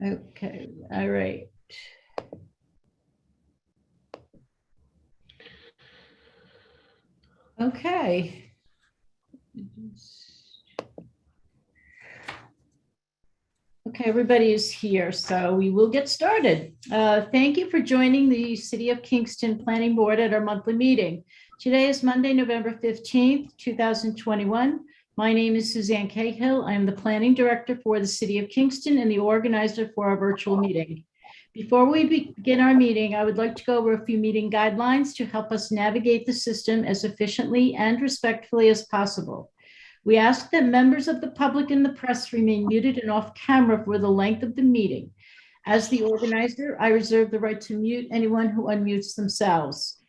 Okay, all right. Okay. Okay, everybody is here, so we will get started. Thank you for joining the City of Kingston Planning Board at our monthly meeting. Today is Monday, November 15th, 2021. My name is Suzanne Cahill. I am the Planning Director for the City of Kingston and the organizer for our virtual meeting. Before we begin our meeting, I would like to go over a few meeting guidelines to help us navigate the system as efficiently and respectfully as possible. We ask that members of the public and the press remain muted and off camera for the length of the meeting. As the organizer, I reserve the right to mute anyone who unmutes themselves.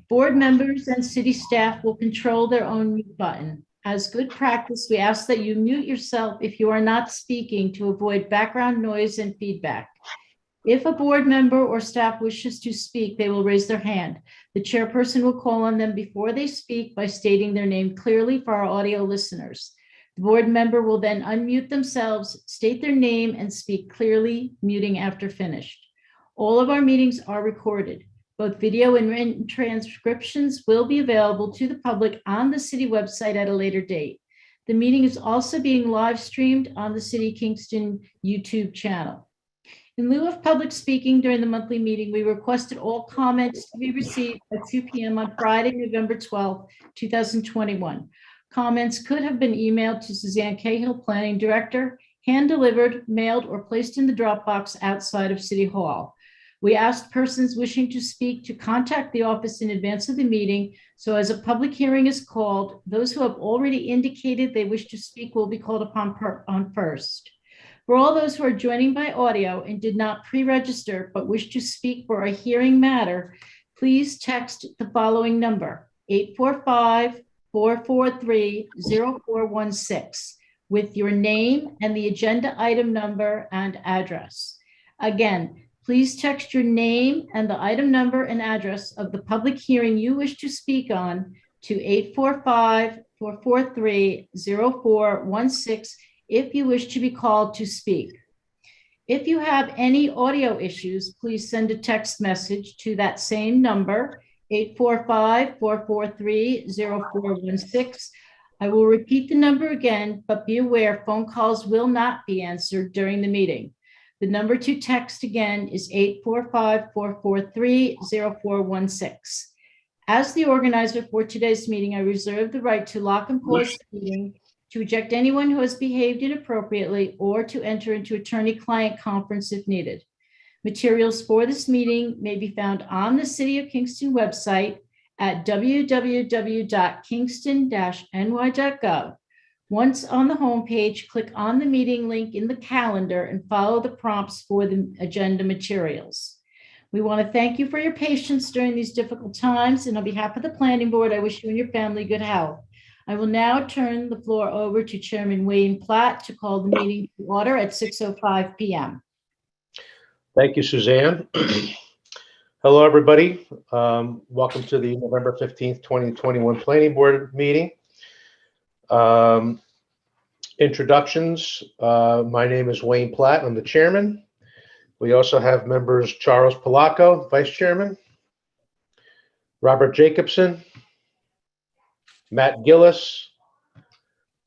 Board members and city staff will control their own mute button. As good practice, we ask that you mute yourself if you are not speaking to avoid background noise and feedback. If a board member or staff wishes to speak, they will raise their hand. The chairperson will call on them before they speak by stating their name clearly for our audio listeners. The board member will then unmute themselves, state their name, and speak clearly, muting after finished. All of our meetings are recorded. Both video and written transcriptions will be available to the public on the city website at a later date. The meeting is also being live streamed on the City Kingston YouTube channel. In lieu of public speaking during the monthly meeting, we requested all comments to be received at 2 p.m. on Friday, November 12, 2021. Comments could have been emailed to Suzanne Cahill, Planning Director, hand-delivered, mailed, or placed in the drop box outside of City Hall. We asked persons wishing to speak to contact the office in advance of the meeting, so as a public hearing is called, those who have already indicated they wish to speak will be called upon first. For all those who are joining by audio and did not pre-register but wish to speak for a hearing matter, please text the following number, 845-443-0416, with your name and the agenda item number and address. Again, please text your name and the item number and address of the public hearing you wish to speak on to 845-443-0416 if you wish to be called to speak. If you have any audio issues, please send a text message to that same number, 845-443-0416. I will repeat the number again, but be aware phone calls will not be answered during the meeting. The number to text again is 845-443-0416. As the organizer for today's meeting, I reserve the right to lock and close the meeting, to eject anyone who has behaved inappropriately, or to enter into attorney-client conference if needed. Materials for this meeting may be found on the City of Kingston website at www.kingston-ny.gov. Once on the homepage, click on the meeting link in the calendar and follow the prompts for the agenda materials. We want to thank you for your patience during these difficult times, and on behalf of the Planning Board, I wish you and your family good health. I will now turn the floor over to Chairman Wayne Platt to call the meeting to order at 6:05 p.m. Thank you, Suzanne. Hello, everybody. Welcome to the November 15th, 2021 Planning Board meeting. Introductions. My name is Wayne Platt. I'm the chairman. We also have members Charles Polacco, vice chairman, Robert Jacobson, Matt Gillis,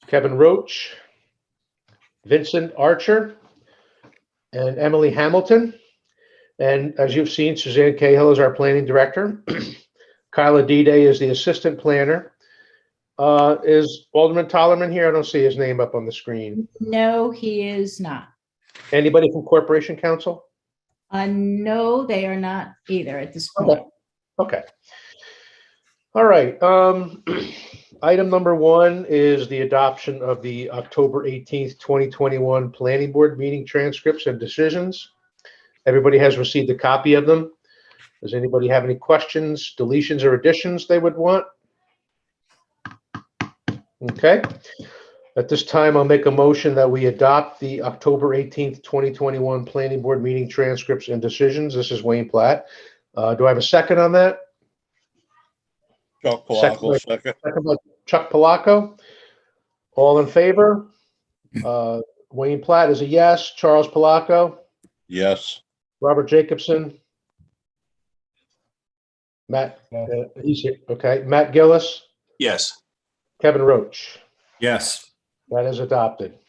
Kevin Roach, Vincent Archer, and Emily Hamilton. And as you've seen, Suzanne Cahill is our planning director. Kyla Dede is the assistant planner. Is Alderman Tollerman here? I don't see his name up on the screen. No, he is not. Anybody from Corporation Council? No, they are not either at this point. Okay. All right. Item number one is the adoption of the October 18th, 2021 Planning Board meeting transcripts and decisions. Everybody has received a copy of them. Does anybody have any questions, deletions, or additions they would want? Okay. At this time, I'll make a motion that we adopt the October 18th, 2021 Planning Board meeting transcripts and decisions. This is Wayne Platt. Do I have a second on that? Chuck Polacco, second. Second by Chuck Polacco. All in favor? Wayne Platt is a yes. Charles Polacco? Yes. Robert Jacobson. Matt, Yes. he's here. Okay. Matt Gillis, Yes. Kevin Roach. Yes. That is adopted.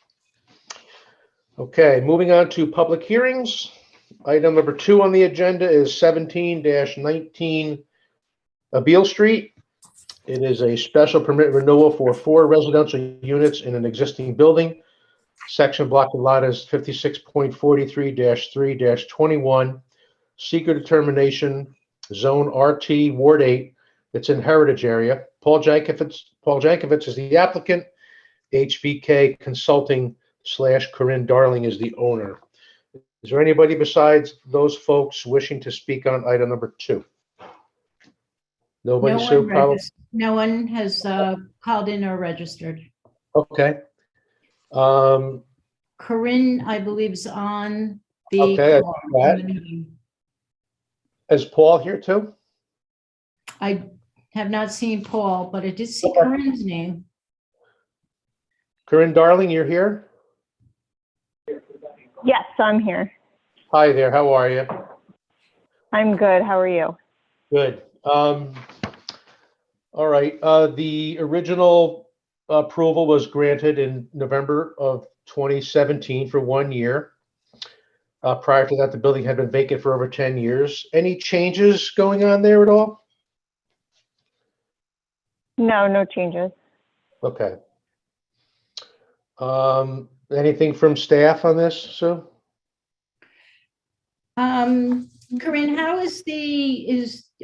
Okay, moving on to public hearings. Item number 2 on the agenda is 17-19 Beale Street. It is a special permit renewal for 4 residential units in an existing building. Section block and lot is 56.43-3-21. Seeker determination, zone RT, Ward 8. It's in Heritage area. Paul Jankovich is the applicant. HVK Consulting / Corinne Darling is the owner. Is there anybody besides those folks wishing to speak on item number 2? Nobody, Sue, probably? No one has called in or registered. Okay. Corinne, I believe, is on the Okay, I call, see that. on the meeting. Is Paul here too? I have not seen Paul, but I did see Okay. Corinne's name. Corinne Darling, you're here? Yes, I'm here. Hi there, how are you? I'm good. How are you? Good. All right, the original approval was granted in November of 2017 for 1 year. Prior to that, the building had been vacant for over 10 years. Any changes going on there at all? No, no changes. Okay. Anything from staff on this, Sue? Corinne, how is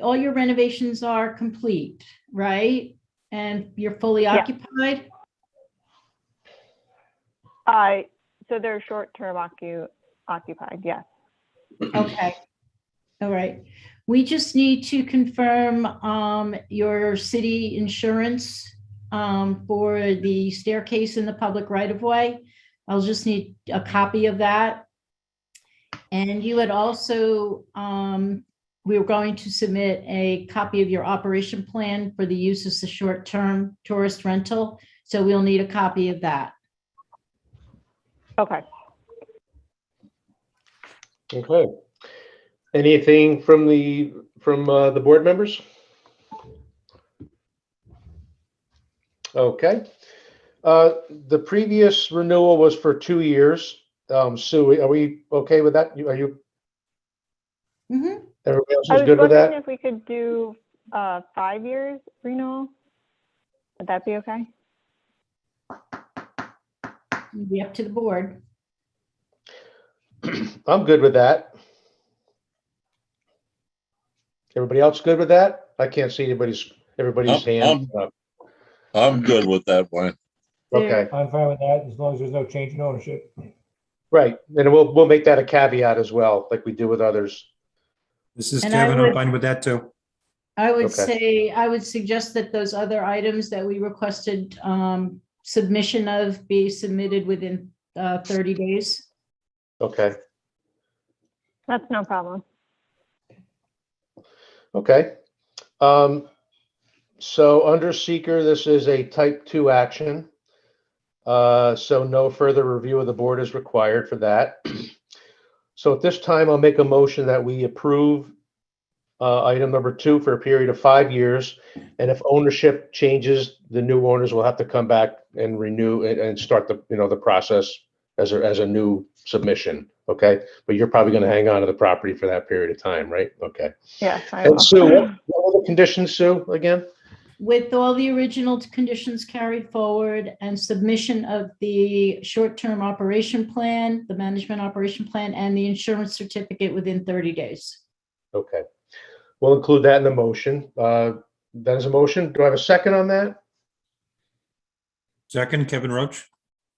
all your renovations are complete, right? And you're fully Yeah. occupied? So they're short-term occupied, yes. Okay. All right. We just need to confirm your city insurance for the staircase in the public right-of-way. I'll just need a copy of that. And you had also, we were going to submit a copy of your operation plan for the use as a short-term tourist rental. So we'll need a copy of that. Okay. Okay. Anything from the board members? Okay. The previous renewal was for 2 years. Sue, are we okay with that? Are you? Mhm. Everybody else I is was good with wondering that? if we could do 5 years renewal. Would that be okay? Be up to the board. I'm good with that. Everybody else good with that? I can't see everybody's hand. I'm good with that one. Okay, I'm fine with that, as long as there's no change in ownership. right. And we'll make that a caveat as well, like we do with others. This is And I Kevin. would- I'm fine with that too. I would Okay. say, I would suggest that those other items that we requested submission of be submitted within 30 days. Okay, That's no problem. okay. So under seeker, this is a type 2 action. So no further review of the board is required for that. So at this time, I'll make a motion that we approve item number 2 for a period of 5 years. And if ownership changes, the new owners will have to come back and renew and start the process as a new submission. Okay, but you're probably going to hang on to the property for that period of time, right? Okay. Yes, I And will. Sue, what were the conditions, Sue, again? With all the original conditions carried forward and submission of the short-term operation plan, the management operation plan, and the insurance certificate within 30 days. Okay, we'll include that in the motion. That is a motion. Do I have a second on that? Second, Kevin Roach.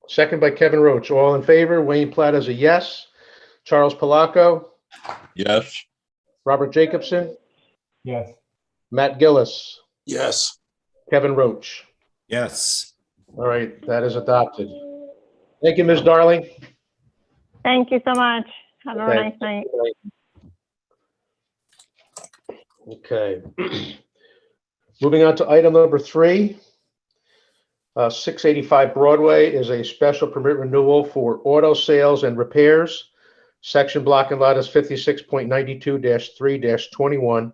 Second by Kevin Roach. All in favor? Wayne Platt is a yes. Charles Palaco, Yes. Robert Jacobson, Yes, Matt Gillis, Yes. Kevin Roach. Yes. All right, that is adopted. Thank you, Ms. Darling. Thank you so much. Have a Okay. nice night. Okay. Moving on to item number 3. 685 Broadway is a special permit renewal for auto sales and repairs. Section block and lot is 56.92-3-21.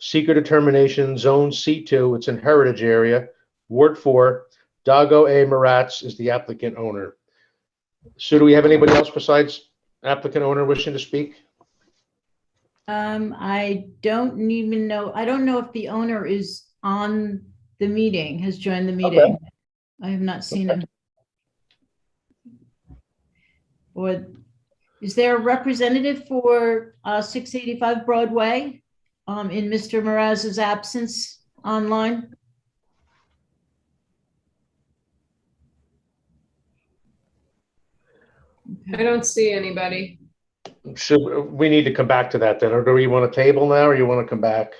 Seeker determination, zone C2, it's in heritage area, Ward 4. Dago A. Maratz is the applicant owner. So do we have anybody else besides applicant owner wishing to speak? I don't even know. I don't know if the owner is on the meeting, has joined the meeting. I have not seen him. Or is there a representative for 685 Broadway in Mr. Mraz's absence online? I don't see anybody. Should we need to come back to that then, or do you want to table now, or you want to come back?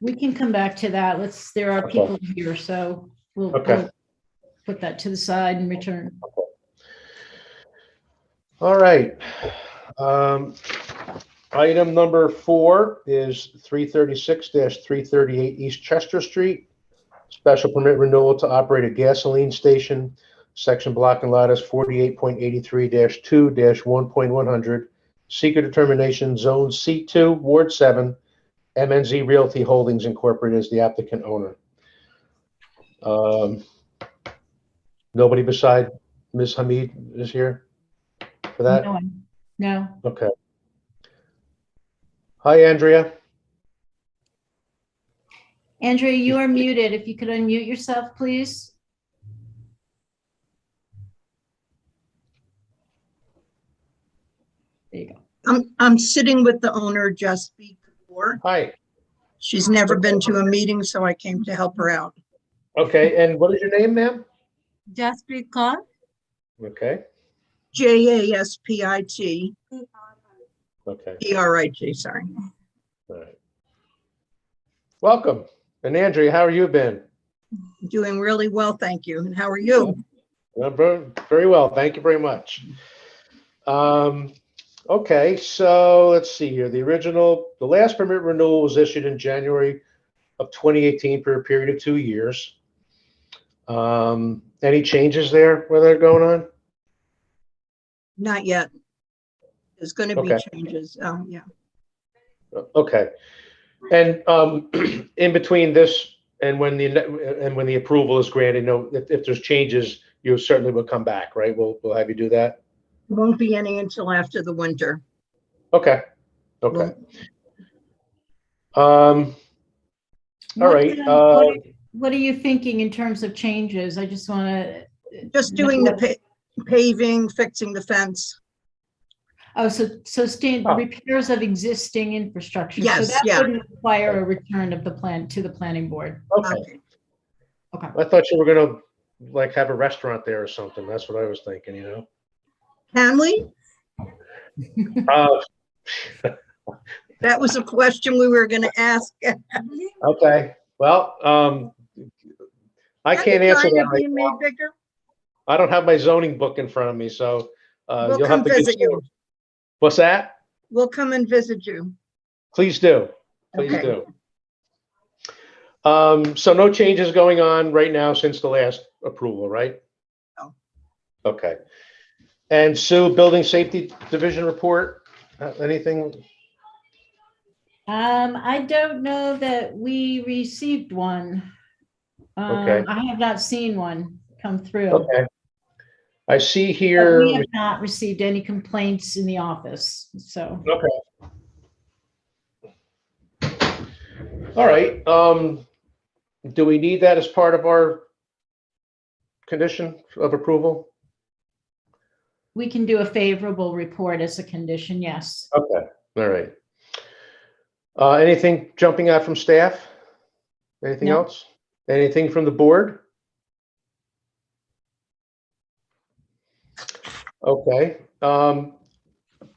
We can come back to that. There are Okay. people here, so we'll put that to the side and return. All right. Item number 4 is 336-338 East Chester Street. Special permit renewal to operate a gasoline station. Section block and lot is 48.83-2-1.100. Seeker determination, zone C2, Ward 7. MNZ Realty Holdings Incorporated is the applicant owner. Nobody beside Ms. Hamid is here for that? No one. No. Okay. Hi, Andrea. Andrea, you are muted. If you could unmute yourself, please. There you go. I'm sitting with the owner just before. Hi. She's never been to a meeting, so I came to help her out. Okay, and what is your name, ma'am? Jasprit Kaur. Okay. Jaspit, Okay. Prit, sorry. All right. Welcome. And Andrea, how have you been? Doing really well, thank you. And how are you? Very well. Thank you very much. Okay, so let's see here. The last permit renewal was issued in January of 2018 for a period of 2 years. Any changes there where they're going on? Not yet. There's going to be Okay. changes. Yeah. Okay. And in between this and when the approval is granted, if there's changes, you certainly will come back, right? We'll have you do that. Won't be any until after the winter. Okay. Okay. All right. What are you thinking in terms of changes? I just want to. Just doing the paving, fixing the fence. Oh, so repairs of existing infrastructure. Yes, So that yeah. would require a return of the plan to the planning board. Okay. Okay. I thought you were gonna like have a restaurant there or something. That's what I was thinking, you know. Can we? Uh, That was a question we were going to ask. okay. Well, I can't answer that right Being made now. bigger? I don't have my zoning book in front of me, so We'll you'll have come to visit you. What's that? We'll come and visit you. Please do. Please Okay. do. So no changes going on right now since the last approval, right? No. Okay. And Sue, Building Safety Division report, anything? I don't know that we received one. Okay. I have not seen one come through. Okay. I see But here. we have not received any complaints in the office, so. Okay. All right. Do we need that as part of our condition of approval? We can do a favorable report as a condition, yes. Okay. All right. Anything jumping out from staff? Anything No. else? Anything from the board? Okay.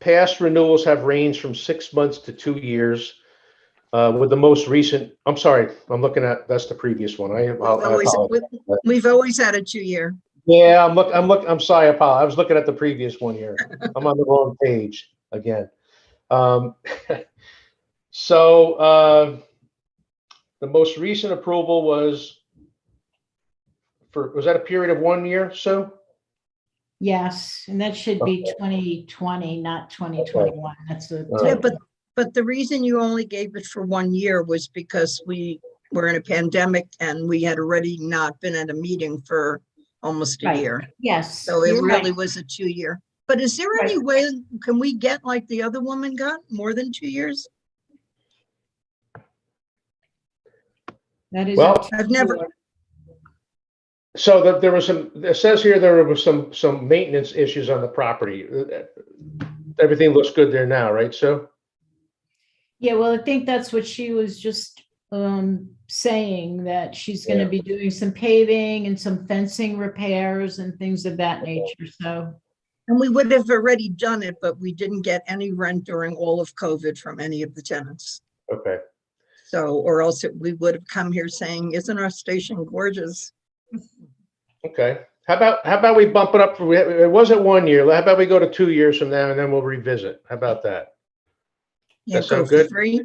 Past renewals have ranged from 6 months to 2 years. With the most recent, I'm sorry, I'm looking at, that's the previous one. I apologize. We've always had a 2-year. Yeah, I'm sorry, I was looking at the previous one here. I'm on the wrong page again. So the most recent approval was that a period of 1 year, Sue? Yes, and that should be Okay. 2020, not 2021. That's the All Yeah, right. typo. but the reason you only gave it for 1 year was because we were in a pandemic and we had already not been at a meeting for almost a Right. year. Yes, So it you're really right. was a 2 year. But is there any Right. way, can we get like the other woman got, more than 2 years? That is Well, up to I've the never- board. So that there was some, it says here there was some maintenance issues on the property. Everything looks good there now, right, Sue? Yeah, well, I think that's what she was just saying, that she's going to Yeah. be doing some paving and some fencing repairs and things of that nature. So, And we would have already done it, but we didn't get any rent during all of COVID from any of the tenants. Okay. So, or else we would have come here saying, isn't our station gorgeous? Okay. How about we bump it up for, it wasn't 1 year. How about we go to 2 years from now and then we'll revisit? How about that? Yeah, That go sound for good? free.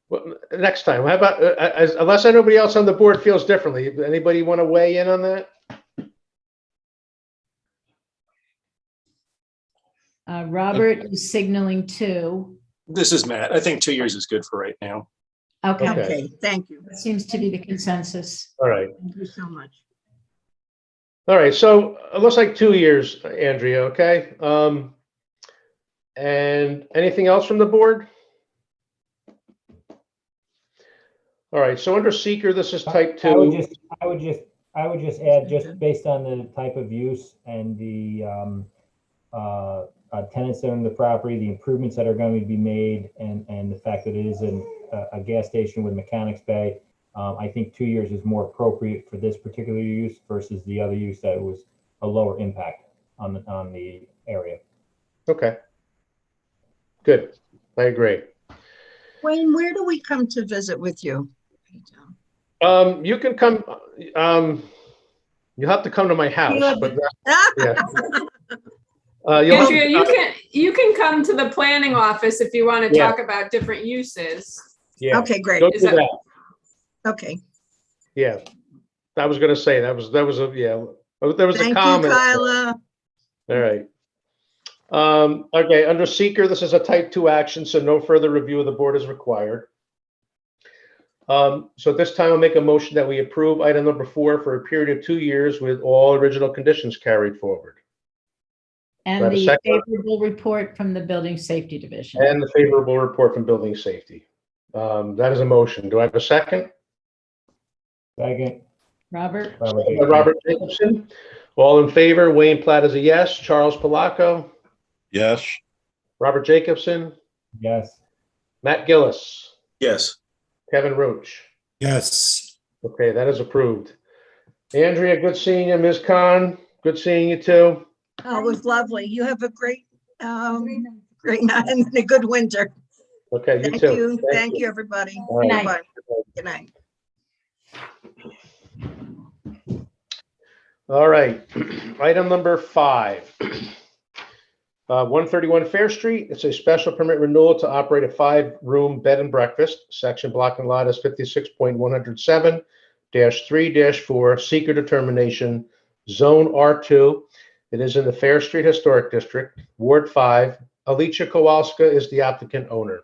Well, next time, how about, unless anybody else on the board feels differently, anybody want to weigh in on that? Robert is signaling 2. This is Matt. I think 2 years is good for right now. Okay, Okay. Okay, thank you. that seems to be the consensus. All right. Thank you so much. All right, so it looks like 2 years, Andrea, okay? And anything else from the board? All right, so under seeker, this is type I would 2. just add, just based on the type of use and the tenants that are in the property, the improvements that are going to be made, and the fact that it is a gas station with mechanics bay, I think 2 years is more appropriate for this particular use versus the other use that was a lower impact on the area. Okay. Good, I agree. Wayne, where do we come to visit with you? You can come, you'll have to come to my house, but yeah. Andrea, you can come to the planning office if you want to Yeah. talk about different uses. Yeah, Okay, great. go Is do that- that. Okay. Yeah, I was gonna say, that was a, yeah, there was a Thank you, comment. Kyla. All right. Okay, under seeker, this is a type 2 action, so no further review of the board is required. So at this time, I'll make a motion that we approve item number 4 for a period of 2 years with all original conditions carried forward. And Do I have a the second? favorable report from the Building Safety Division. And the favorable report from Building Safety. That is a motion. Do I have a second? Second, Robert? Robert Jacobson. All in favor, Wayne Platt is a yes. Charles Palaco, Yes. Robert Jacobson, yes. Matt Gillis, Yes. Kevin Roach. Yes. Okay, that is approved. Andrea, good seeing you. Ms. Khan, good seeing you too. Oh, it was lovely. You have a great night and a good winter. Okay, you Thank too. you. Thank you, everybody. All right. night. Bye. Good night. All right, item number 5. 131 Fair Street, it's a special permit renewal to operate a 5-room bed and breakfast. Section block and lot is 56.107-3-4, seeker determination, zone R2. It is in the Fair Street Historic District, Ward 5. Alicia Kowalska is the applicant owner.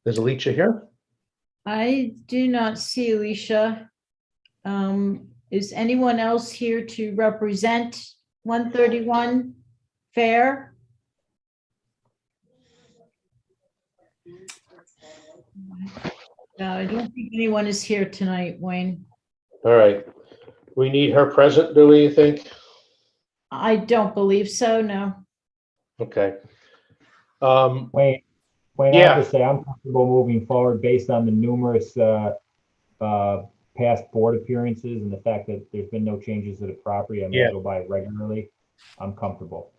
Is Alicia here? I do not see Alicia. Is anyone else here to represent 131 Fair? No, I don't think anyone is here tonight, Wayne. All right. We need her present, do we think? I don't believe so, no. Okay. Wayne, Yeah. I'll just say I'm comfortable moving forward based on the numerous past board appearances and the fact that there's been no changes to the property. I mean, Yeah. I go by regularly. I'm comfortable.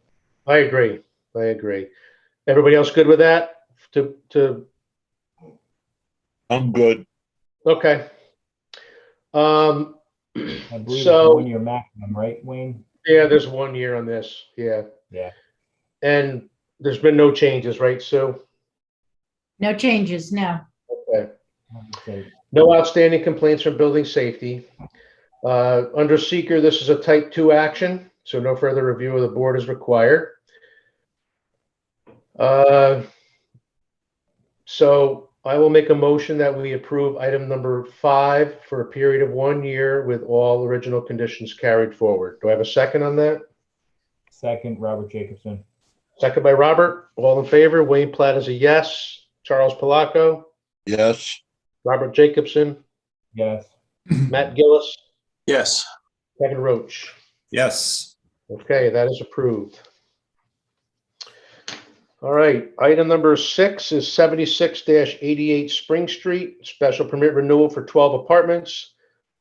I agree. Everybody else good with that? I'm good. Okay. I believe So- it's 1 year maximum, right, Wayne? Yeah, there's 1 year on this. Yeah. Yeah. And there's been no changes, right, Sue? No changes, no. Okay. I would say No outstanding complaints from building safety. Under seeker, this is a type 2 action, so no further review of the board is required. So I will make a motion that we approve item number 5 for a period of 1 year with all original conditions carried forward. Do I have a second on that? Second, Robert Jacobson. Second by Robert. All in favor? Wayne Platt is a yes. Charles Palaco, yes, Robert Jacobson, Yes. Matt Gillis, Yes. Kevin Roach. yes, Okay, that is approved. All right, item number 6 is 76-88 Spring Street, special permit renewal for 12 apartments,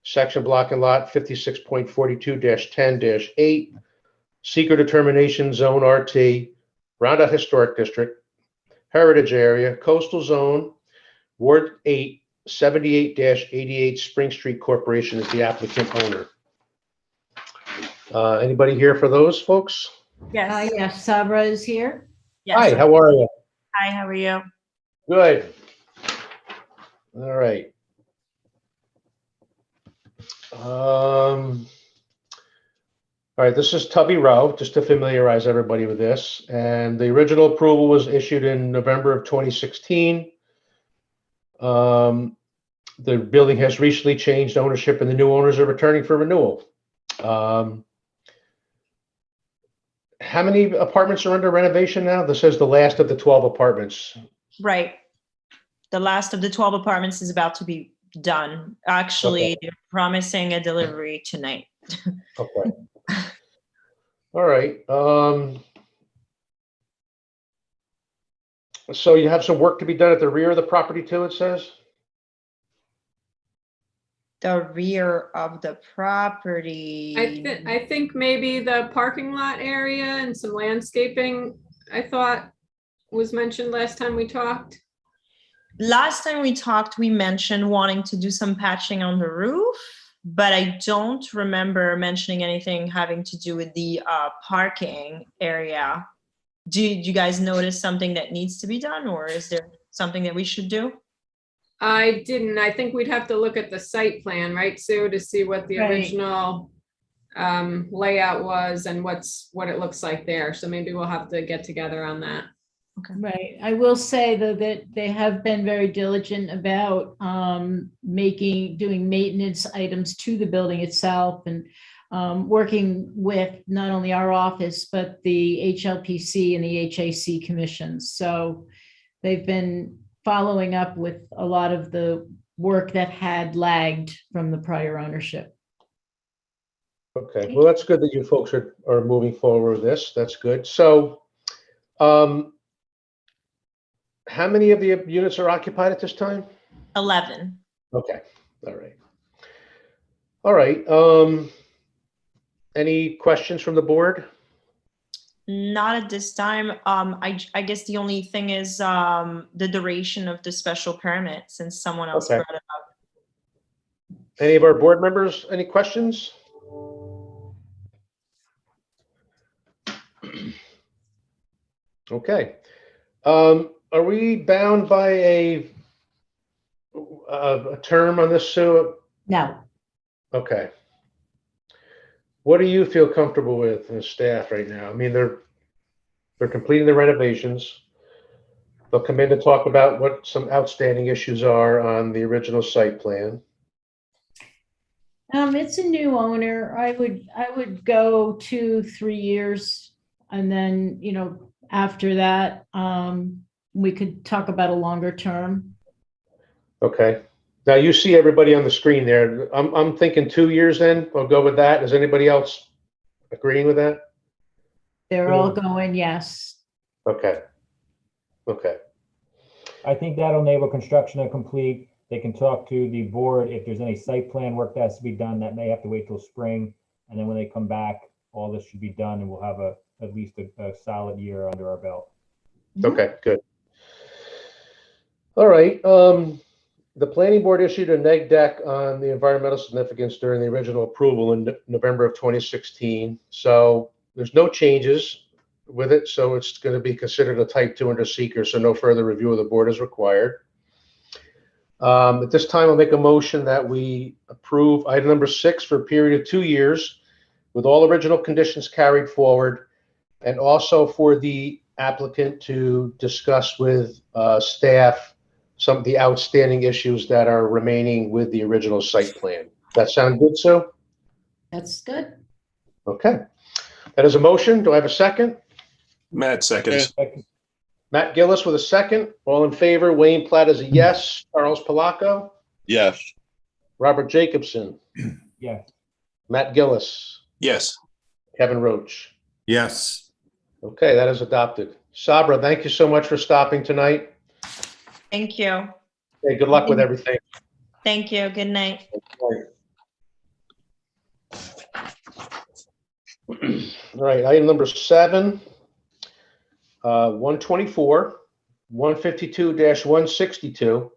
section block and lot 56.42-10-8, seeker determination zone RT, Roundout Historic District, Heritage Area, Coastal Zone, Ward 8, 78-88 Spring Street Corporation is the applicant owner. Anybody here for those folks? Yes. Yes, Sabra is here. Yes. Hi, how are you? Hi, how are you? Good. All right. All right, this is Tubby Row, just to familiarize everybody with this. And the original approval was issued in November of 2016. The building has recently changed ownership and the new owners are returning for renewal. How many apartments are under renovation now? This says the last of the 12 apartments. Right. The last of the 12 apartments is about to be done. Actually, they're promising a delivery tonight. Okay. All right. So you have some work to be done at the rear of the property too, it says? The rear of the property. I think maybe the parking lot area and some landscaping, I thought was mentioned last time we talked. Last time we talked, we mentioned wanting to do some patching on the roof, but I don't remember mentioning anything having to do with the parking area. Did you guys notice something that needs to be done, or is there something that we should do? I didn't. I think we'd have to look at the site plan, right, Sue, to see what the Right. original layout was and what it looks like there. So maybe we'll have to get together on that. Right. I will say though that they have been very diligent about doing maintenance items to the building itself and working with not only our office, but the HLPC and the HAC commissions. So they've been following up with a lot of the work that had lagged from the prior ownership. Okay, well, that's good that you folks are moving forward with this. That's good. So, how many of the units are occupied at this time? 11. Okay, all right. All right, any questions from the board? Not at this time. I guess the only thing is the duration of the special permit, since someone else Okay. brought it up. Any of our board members, any questions? Okay. Are we bound by a term on this, Sue? No, Okay. What do you feel comfortable with as staff right now? I mean, they're completing the renovations. They'll come in to talk about what some outstanding issues are on the original site plan. it's a new owner. I would go 2-3 years, and then after that, we could talk about a longer term. Okay. Now you see everybody on the screen there. I'm thinking 2 years then. I'll go with that. Is anybody else agreeing with that? They're all going yes. Okay. Okay. I think that'll enable construction to complete. They can talk to the board if there's any site plan work that has to be done. That may have to wait till spring. And then when they come back, all this should be done and we'll have at least a solid year under our belt. Okay, good. All right. The planning board issued a neg deck on the environmental significance during the original approval in November of 2016. So there's no changes with it. So it's going to be considered a type 2 under seeker. So no further review of the board is required. At this time, I'll make a motion that we approve item number 6 for a period of 2 years with all original conditions carried forward, and also for the applicant to discuss with staff some of the outstanding issues that are remaining with the original site plan. That sound good, Sue? That's good. Okay. That is a motion. Do I have a second? Matt seconds. Matt Gillis with a second. All in favor. Wayne Platt is a yes. Charles Palaco. Yes. Robert Jacobson. Yeah. Matt Gillis. Yes. Kevin Roach. Yes. Okay, that is adopted. Sabra, thank you so much for stopping tonight. Thank you. Hey, good luck with everything. Thank you. Good night. All right, item number 7, 124, 152-162,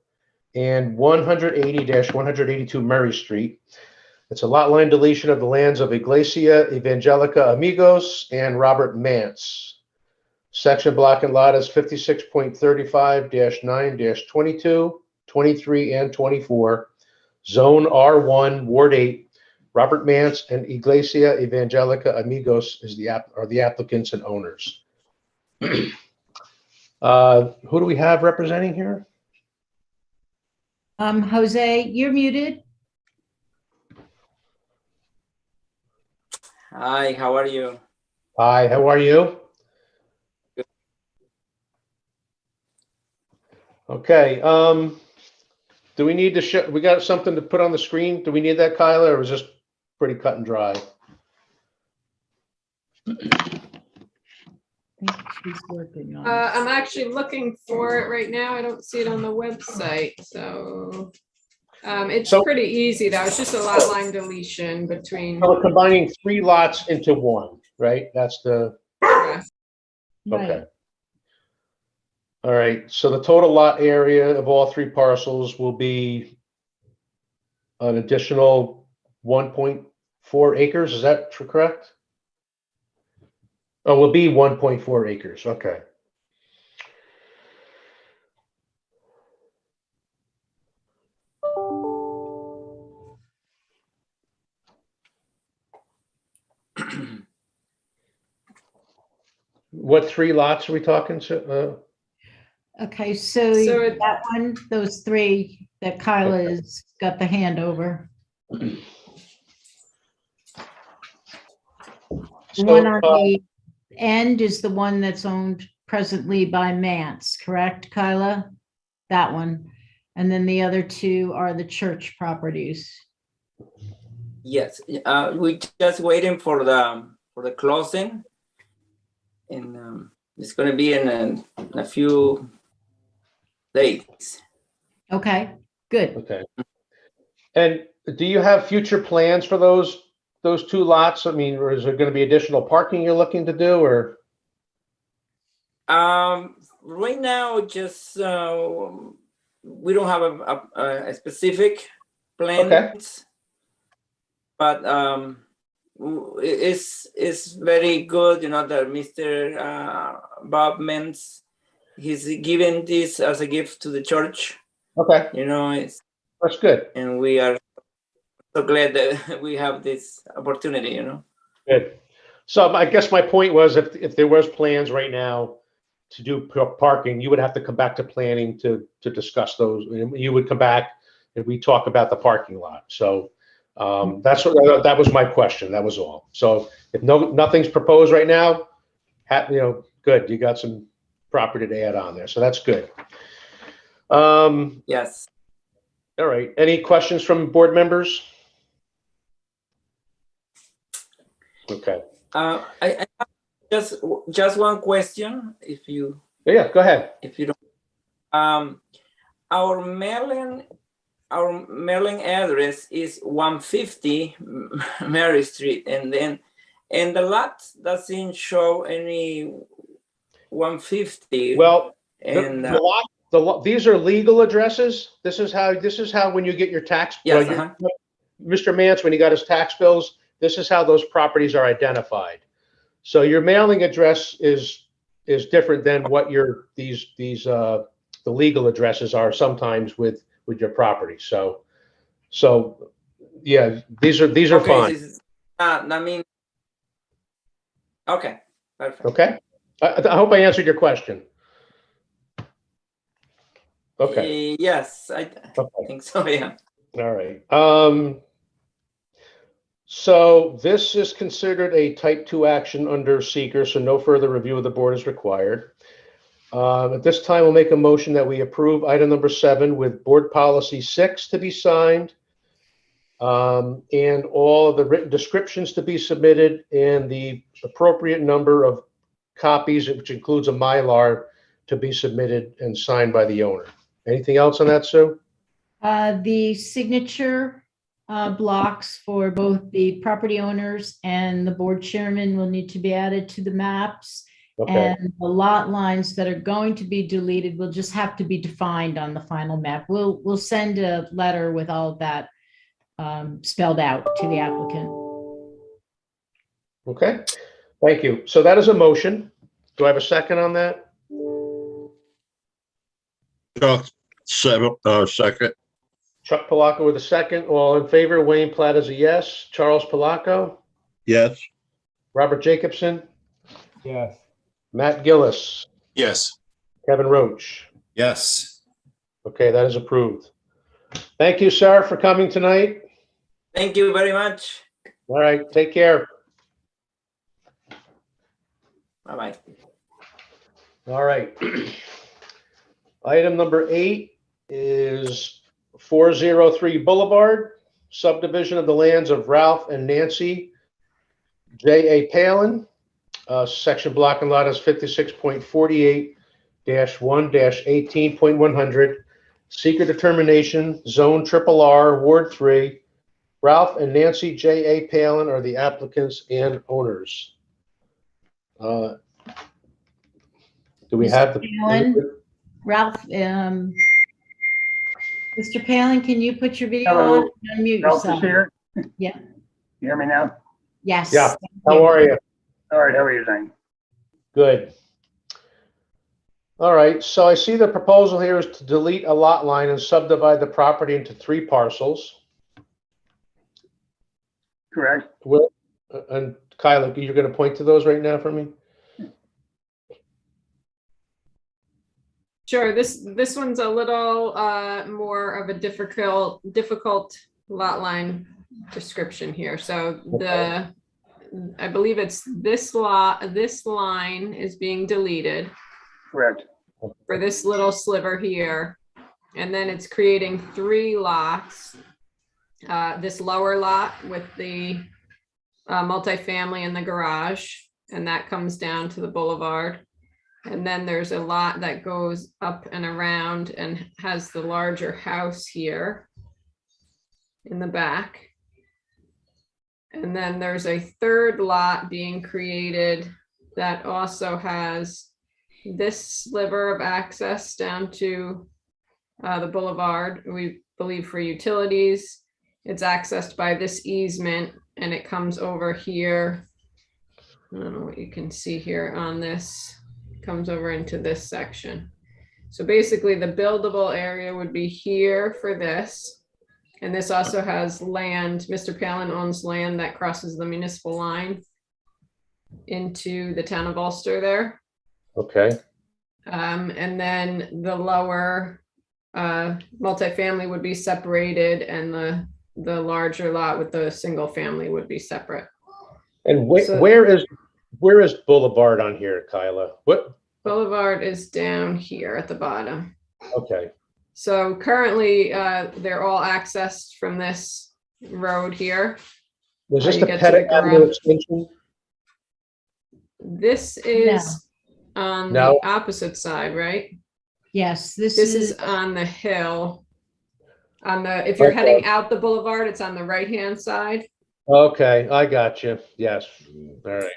and 180-182 Murray Street. It's a lot line deletion of the lands of Iglesia Evangelica Amigos and Robert Mance. Section block and lot is 56.35-9-22, 23, and 24. Zone R1, Ward 8. Robert Mance and Iglesia Evangelica Amigos are the applicants and owners. Who do we have representing here? Jose, you're muted. Hi, how are you? Hi, how are you? Okay, do we need to show, we got something to put on the screen? Do we need that, Kyla, or is this pretty cut and dry? She's working on it. I'm actually looking for it right now. I don't see it on the website, so it's So- pretty easy though. It's just a lot line deletion between. So we're combining 3 lots into 1, right? That's the, Right. okay. All right, so the total lot area of all 3 parcels will be an additional 1.4 acres, is that correct? Oh, will be 1.4 acres, okay. What 3 lots are we talking, Okay, so So it- that one, those 3 that Kyla has got the hand over. The one on the end is the one that's owned presently by Mance, correct, Kyla? That one. And then the other 2 are the church properties. Yes, we just waiting for the closing, and it's going to be in a few days. Okay, good. Okay. And do you have future plans for those 2 lots? I mean, or is there going to be additional parking you're looking to do, or? Right now, just we don't have a specific plans, Okay. but it's very good, you know, that Mr. Bob Mintz, he's given this as a gift to the church. Okay, You know, that's good. and we are so glad that we have this opportunity, you know. Good. So I guess my point was, if there was plans right now to do parking, you would have to come back to planning to discuss those. You would come back and we talk about the parking lot. So that was my question. That was all. So if nothing's proposed right now, good. You got some property to add on there. So that's good. Yes. All right. Any questions from board members? Okay. I have just one question, if you Yeah, go ahead. don't. Our mailing address is 150 Mary Street, and the lot doesn't show any 150. Well, and these are legal addresses. This is how when you get your tax. yes, Mr. Mance, when he got his tax bills, this is how those properties are identified. So your mailing address is different than what the legal addresses are sometimes with with your property. So yeah, these are Okay, fine. that means, okay, perfect. Okay. I hope I answered your question. Okay. Yes, I Okay. think so, yeah. All right. So this is considered a type 2 action under seeker, so no further review of the board is required. At this time, we'll make a motion that we approve item number 7 with board policy 6 to be signed, and all of the written descriptions to be submitted, and the appropriate number of copies, which includes a Mylar, to be submitted and signed by the owner. Anything else on that, Sue? The signature blocks for both the property owners and the board chairman will need to be added to the maps. Okay. And the lot lines that are going to be deleted will just have to be defined on the final map. We'll send a letter with all of that spelled out to the applicant. Okay. Thank you. So that is a motion. Do I have a second on that? Chuck, second. Chuck Palacco with a second. All in favor? Wayne Platt is a yes. Charles Palacco? Yes. Robert Jacobson? Yes. Matt Gillis? Yes. Kevin Roach? Yes. Okay, that is approved. Thank you, sir, for coming tonight. Thank you very much. All right, take care. Bye-bye. All right. Item number 8 is 403 Boulevard, subdivision of the lands of Ralph and Nancy J.A. Palin. Section block and lot is 56.48-1-18.100. Seeker determination, zone RRR, Ward 3. Ralph and Nancy J.A. Palin are the applicants and owners. Do we have the? Palin? Ralph, Mr. Palin, can you put your video on? Unmute Ralph is yourself. here. Yeah. You hear me now? Yes. Yeah. How are you? All right, how are you doing? Good. All right, so I see the proposal here is to delete a lot line and subdivide the property into 3 parcels. Correct. Will, and Kyla, you're going to point to those right now for me? Sure, this one's a little more of a difficult lot line description here. So I believe it's this line is being deleted. Correct. For this little sliver here. And then it's creating 3 lots. This lower lot with the multifamily and the garage, and that comes down to the boulevard. And then there's a lot that goes up and around and has the larger house here in the back. And then there's a 3rd lot being created that also has this sliver of access down to the boulevard, we believe for utilities. It's accessed by this easement and it comes over here. I don't know what you can see here on this. Comes over into this section. So basically the buildable area would be here for this. And this also has land. Mr. Palin owns land that crosses the municipal line into the town of Ulster there. Okay. And then the lower multifamily would be separated and the larger lot with the single family would be separate. And So- where is Boulevard on here, Kyla? What? Boulevard is down here at the bottom. Okay. So currently they're all accessed from this road here. Was this you the get to the Pettit Avenue garage. extension? This is on No. the opposite side, right? Yes, This is on the hill. If you're Okay. heading out the boulevard, it's on the right-hand side. Okay, I got you. Yes. All right.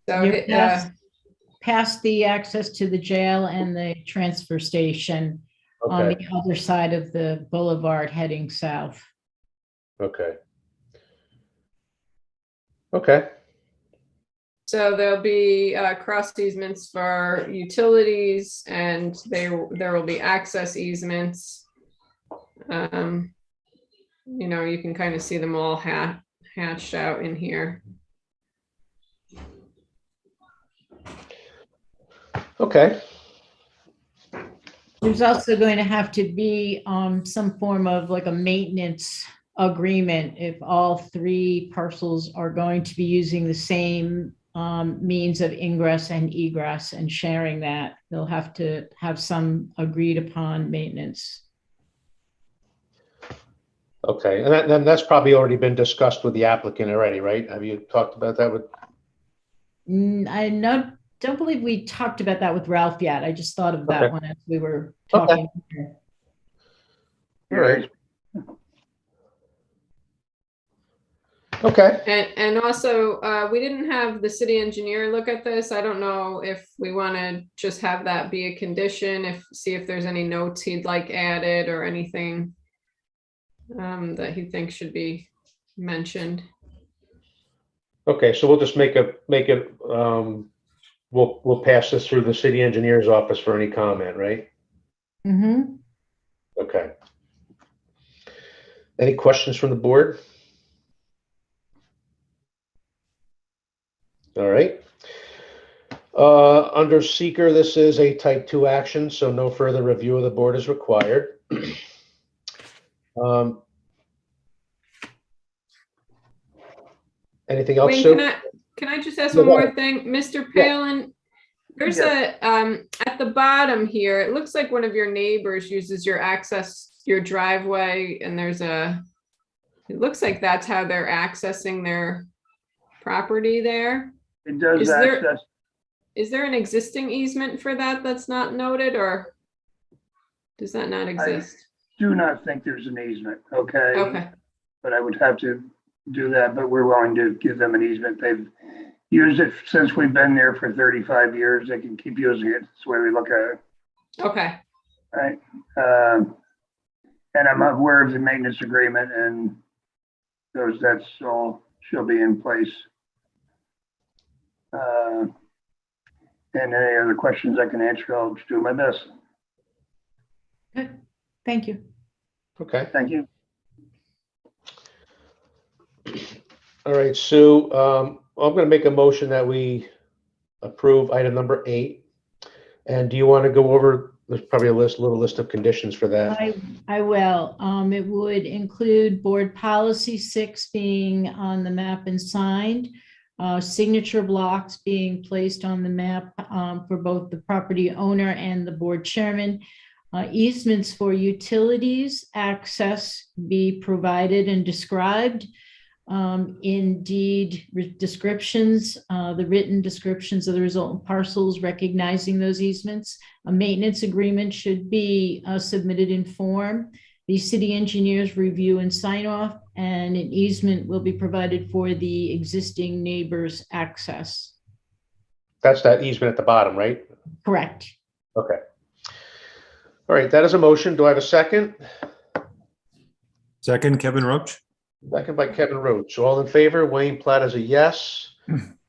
So You're past the access to the jail and the transfer station on Okay. the other side of the boulevard heading south. Okay. Okay. So there'll be cross easements for utilities and there will be access easements You know, you can kind of see them all hatched out in here. Okay, There's also going to have to be some form of like a maintenance agreement if all three parcels are going to be using the same means of ingress and egress and sharing that. They'll have to have some agreed upon maintenance. okay. And then that's probably already been discussed with the applicant already, right? Have you talked about that with? Don't believe we talked about that with Ralph yet. I just thought of that Okay. one as we were Okay. talking. here. All right. Okay. And also, we didn't have the city engineer look at this. I don't know if we want to just have that be a condition, see if there's any notes he'd like added or anything that he thinks should be mentioned. Okay, so we'll just make it, we'll pass this through the city engineer's office for any comment, right? Mm-hmm. Okay. Any questions from the board? All right. Under seeker, this is a type 2 action, so no further review of the board is required. Anything else, Wayne, Sue? can I just ask Yeah, one go more ahead. thing? Mr. Yeah. Palin, there's Yes. at the bottom here, it looks like one of your neighbors uses your driveway, and it looks like that's how they're accessing their property there. It does access, Is there an existing easement for that that's not noted, or does that not exist? do not think there's an easement, okay? Okay, But I would have to do that, but we're willing to give them an easement. They've used it since we've been there for 35 years. They can keep using it. That's the way we look at it, okay, right? And I'm aware of the maintenance agreement, and that's all shall be in place. And any other questions I can answer, I'll just do my best. Good. Thank you. Okay. Thank you. All right, Sue, I'm going to make a motion that we approve item number 8. And do you want to go over, there's probably a little list of conditions for that. I will. It would include board policy 6 being on the map and signed, signature blocks being placed on the map for both the property owner and the board chairman. Easements for utilities access be provided and described. Indeed, descriptions, the written descriptions of the resultant parcels recognizing those easements. A maintenance agreement should be submitted in form. The city engineers review and sign off, and an easement will be provided for the existing neighbors' access. That's that easement at the bottom, right? Correct. Okay. All right, that is a motion. Do I have a second? Second, Kevin Roach. Second by Kevin Roach. All in favor? Wayne Platt is a yes.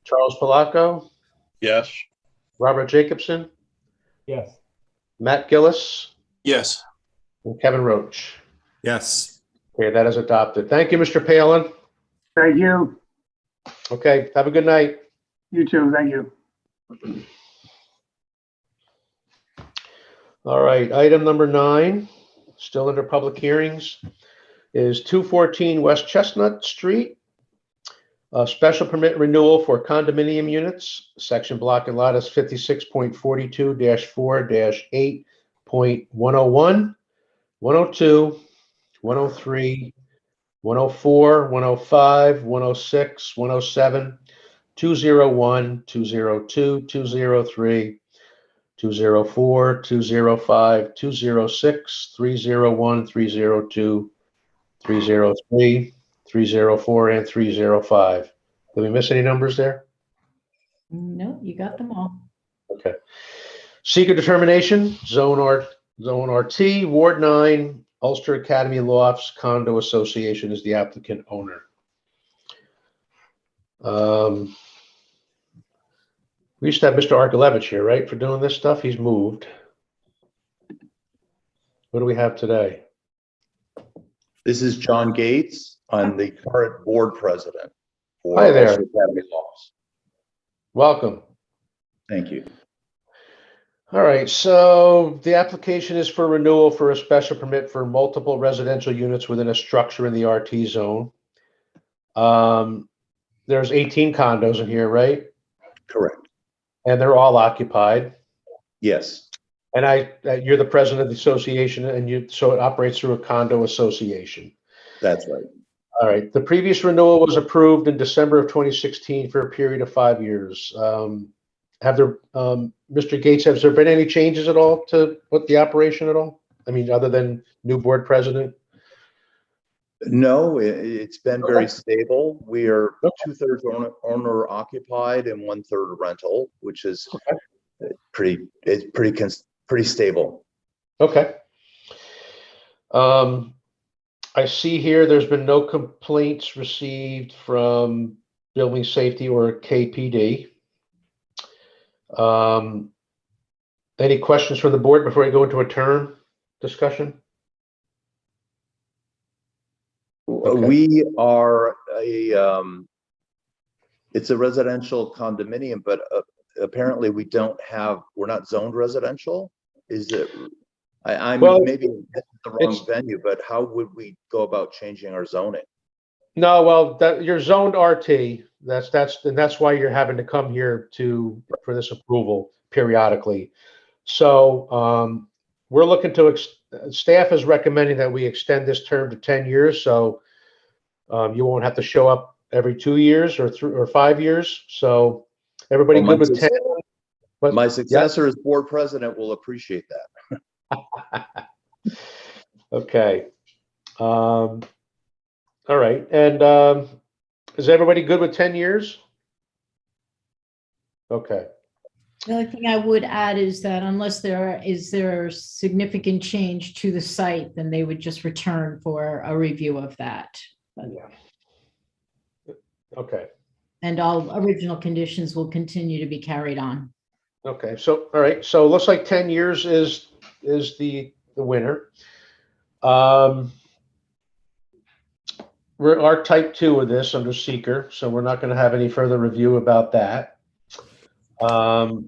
Charles Palaco, Yes. Robert Jacobson, Yes. Matt Gillis, Yes. and Kevin Roach. Yes. Okay, that is adopted. Thank you, Mr. Palin. Thank you. Okay, have a good night. You too. Thank you. All right, item number 9, still under public hearings, is 214 West Chestnut Street. A special permit renewal for condominium units. Section block and lot is 56.42-4-8.101, 102, 103, 104, 105, 106, 107, 201, 202, 203, 204, 205, 206, 301, 302, 303, 304, and 305. Did we miss any numbers there? No, you got them all. Okay. Seeker determination, Zone RT, Ward 9, Ulster Academy Lofts Condo Association is the applicant owner. We used to have Mr. Arkelevich here, right, for doing this stuff? He's moved. What do we have today? This is John Gates. I'm the current board president for Hi there. Ulster Academy Laws. Welcome. Thank you. All right, so the application is for renewal for a special permit for multiple residential units within a structure in the RT zone. There's 18 condos in here, right? Correct. And they're all occupied. Yes. And you're the president of the association, and so it operates through a condo association. That's right. All right. The previous renewal was approved in December of 2016 for a period of 5 years. Mr. Gates, has there been any changes at all to what the operation at all? I mean, other than new board president? No, it's been very stable. We are 2/3 owner occupied and 1/3 rental, which is pretty stable. Okay. I see here there's been no complaints received from building safety or KPD. Any questions from the board before I go into a term discussion? Okay. We are it's a residential condominium, but apparently we're not zoned residential. Is it? Maybe the wrong venue, but how would we go about changing our zoning? No, well, you're zoned RT. That's why you're having to come here for this approval periodically. So we're looking to staff is recommending that we extend this term to 10 years. So you won't have to show up every 2 years or 5 years. So everybody good with 10? My successor as board president will appreciate that. Okay. All right. And is everybody good with 10 years? Okay. The only thing I would add is that unless there is significant change to the site, then they would just return for a review of that. Okay. And all original conditions will continue to be carried on. Okay. So, all right. So it looks like 10 years is the winner. We're type 2 of this under seeker, so we're not going to have any further review about that. Now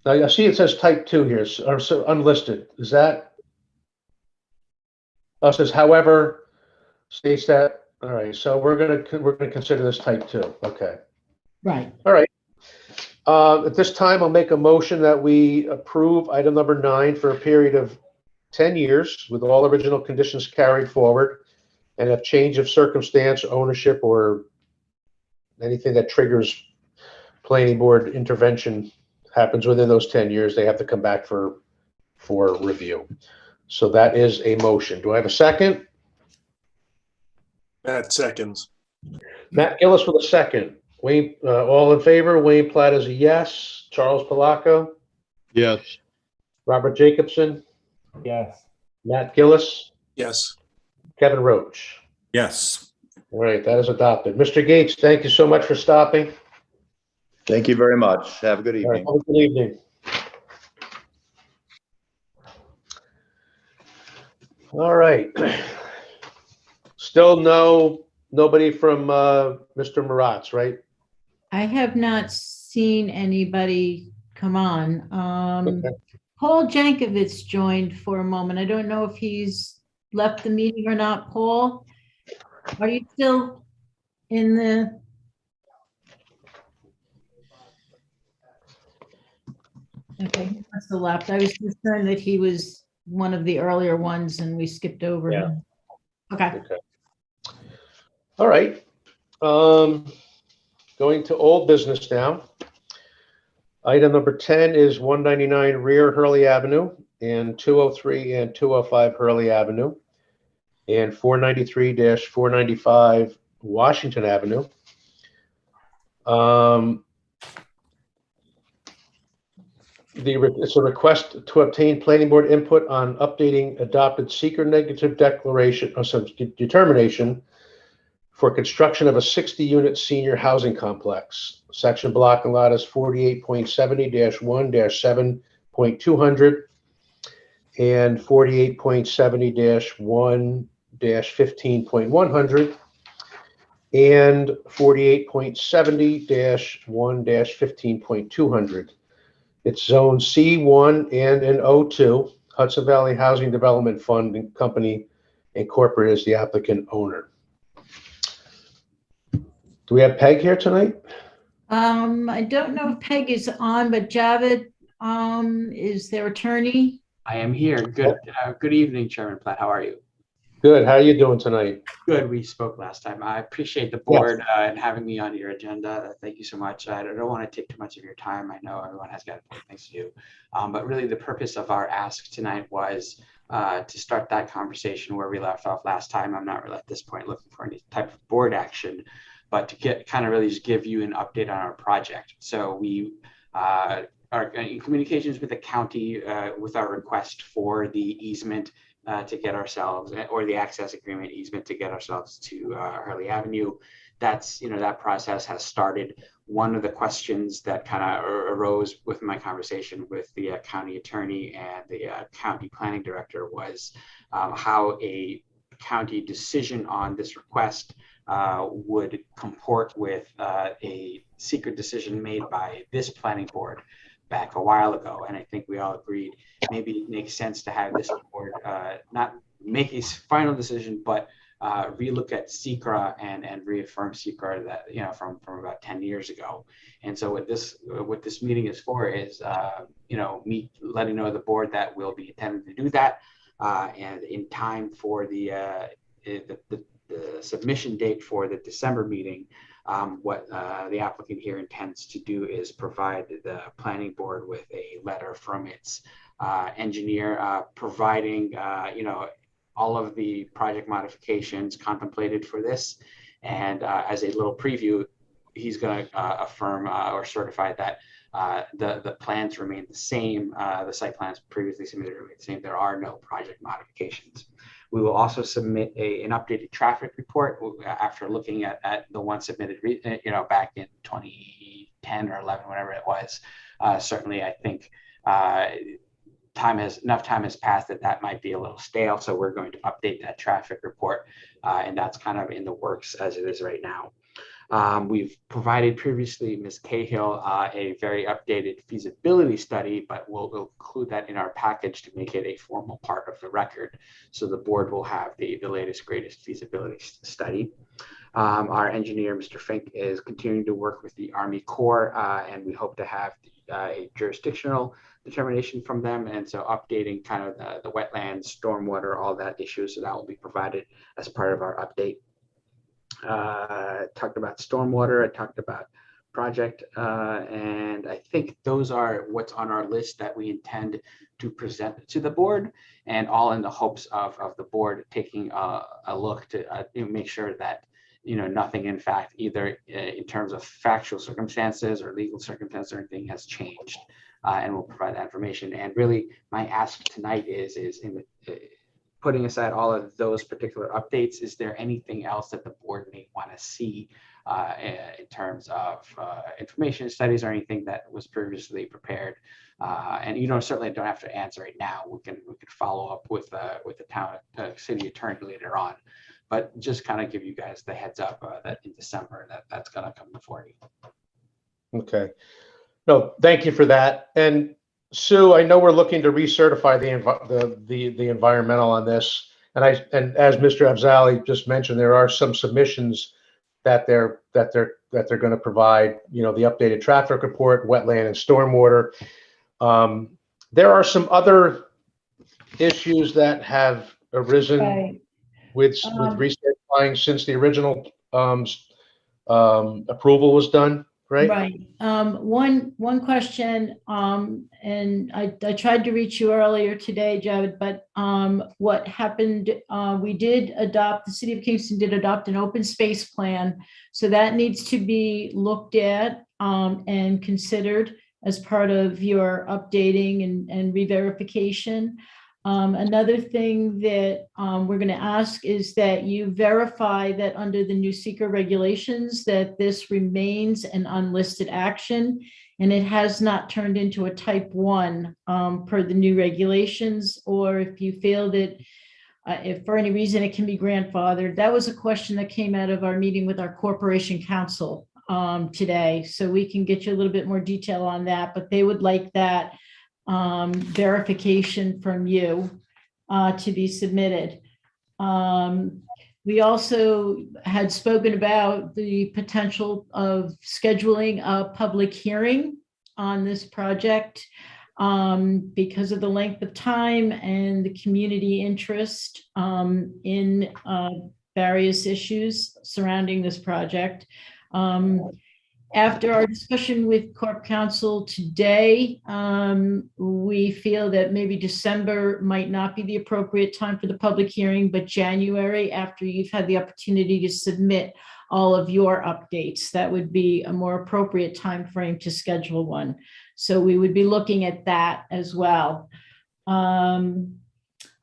I see it says type 2 here, or so unlisted. Is that? Oh, it says, however, states that. All right, so we're gonna consider this type 2. Okay. Right. All right. At this time, I'll make a motion that we approve item number 9 for a period of 10 years with all original conditions carried forward, and if change of circumstance, ownership, or anything that triggers planning board intervention happens within those 10 years, they have to come back for review. So that is a motion. Do I have a second? Matt seconds. Matt Gillis with a second. Wayne, all in favor? Wayne Platt is a yes. Charles Palaco? Yes. Robert Jacobson? Yes. Matt Gillis? Yes. Kevin Roach? Yes. All right, that is adopted. Mr. Gates, thank you so much for stopping. Thank you very much. Have a good All right, evening. have a good evening. All right. Still nobody from Mr. Maratz, right? I have not seen anybody come on. Okay. Paul Jankovich joined for a moment. I don't know if he's left the meeting or not. Paul, are you still in the? Okay, he must have left. I was concerned that he was one of the earlier ones and we skipped over him. Okay. All right. Going to old business now. Item number 10 is 199 Rear Hurley Avenue and 203 and 205 Hurley Avenue and 493-495 Washington Avenue. It's a request to obtain planning board input on updating adopted seeker negative declaration or some determination for construction of a 60-unit senior housing complex. Section block and lot is 48.70-1-7.200. and 48.70-1-15.100 and 48.70-1-15.200. It's zone C1 and an O2. Hudson Valley Housing Development Fund and Company Incorporated is the applicant owner. Do we have Peg here tonight? I don't know if Peg is on, but Javed is their attorney. I am here. Good evening, Chairman Platt. How are you? Good. How are you doing tonight? Good. We spoke last time. I appreciate the board and having me on your agenda. Thank you so much. I don't want to take too much of your time. I know everyone has got things to do. But really the purpose of our ask tonight was to start that conversation where we left off last time. I'm not really at this point looking for any type of board action, but to get kind of really just give you an update on our project. So we are in communications with the county with our request for the easement to get ourselves, or the access agreement easement to get ourselves to Hurley Avenue. That's, that process has started. One of the questions that kind of arose with my conversation with the county attorney and the county planning director was how a county decision on this request would comport with a secret decision made by this planning board back a while ago. And I think we all agreed maybe it makes sense to have this board not make a final decision, but relook at SECRA and reaffirm SECRA that, from about 10 years ago. And so what this meeting is for is, me letting know the board that we'll be intending to do that. And in time for the submission date for the December meeting, what the applicant here intends to do is provide the planning board with a letter from its engineer providing all of the project modifications contemplated for this, and as a little preview, he's going to affirm or certify that the plans remain the same. The site plans previously submitted remain the same. There are no project modifications. We will also submit an updated traffic report after looking at the one submitted, back in 2010 or 11, whatever it was. Certainly, I think enough time has passed that might be a little stale. So we're going to update that traffic report, and that's kind of in the works as it is right now. We've provided previously Ms. Cahill a very updated feasibility study, but we'll include that in our package to make it a formal part of the record. So the board will have the latest, greatest feasibility study. Our engineer, Mr. Fink, is continuing to work with the Army Corps, and we hope to have a jurisdictional determination from them. And so updating kind of the wetlands, stormwater, all that issue. So that will be provided as part of our update. Talked about stormwater, I talked about project, and I think those are what's on our list that we intend to present to the board, and all in the hopes of the board taking a look to make sure that nothing in fact either in terms of factual circumstances or legal circumstances or anything has changed, and we'll provide that information. And really my ask tonight is in the putting aside all of those particular updates, is there anything else that the board may want to see in terms of information studies or anything that was previously prepared? And certainly don't have to answer it now. We can follow up with the city attorney later on, but just kind of give you guys the heads up that in December that's going to come before you. Okay. No, thank you for that. And Sue, I know we're looking to recertify the environmental on this, and as Mr. Afzali just mentioned, there are some submissions that they're going to provide. The updated traffic report, wetland and stormwater. There are some other issues that have arisen with recertifying since the original approval was done. Right. One question, and I tried to reach you earlier today, Jared, but what happened, the city of Kingston did adopt an open space plan. So that needs to be looked at and considered as part of your updating and re-verification. Another thing that we're going to ask is that you verify that under the new SECRA regulations that this remains an unlisted action, and it has not turned into a type 1 per the new regulations, or if you feel that if for any reason it can be grandfathered. That was a question that came out of our meeting with our corporation counsel today. So we can get you a little bit more detail on that, but they would like that verification from you to be submitted. We also had spoken about the potential of scheduling a public hearing on this project because of the length of time and the community interest in various issues surrounding this project. After our discussion with Corp Counsel today, we feel that maybe December might not be the appropriate time for the public hearing, but January, after you've had the opportunity to submit all of your updates, that would be a more appropriate time frame to schedule one. So we would be looking at that as well. Other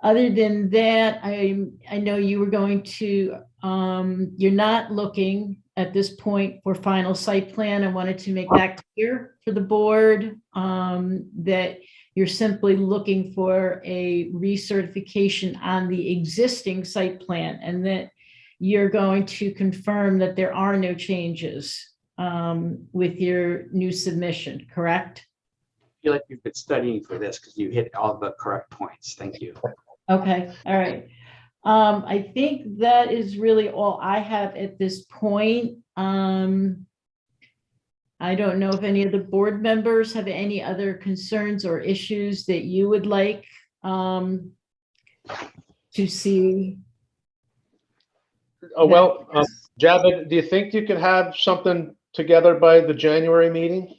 than that, I know you were going to, you're not looking at this point for final site plan. I wanted to make that clear for the board, that you're simply looking for a recertification on the existing site plan, and that you're going to confirm that there are no changes with your new submission, correct? I feel like you've been studying for this because you hit all the correct points. Thank you. Okay, all right. I think that is really all I have at this point. I don't know if any of the board members have any other concerns or issues that you would like to see. Oh, well, Javed, do you think you could have something together by the January meeting?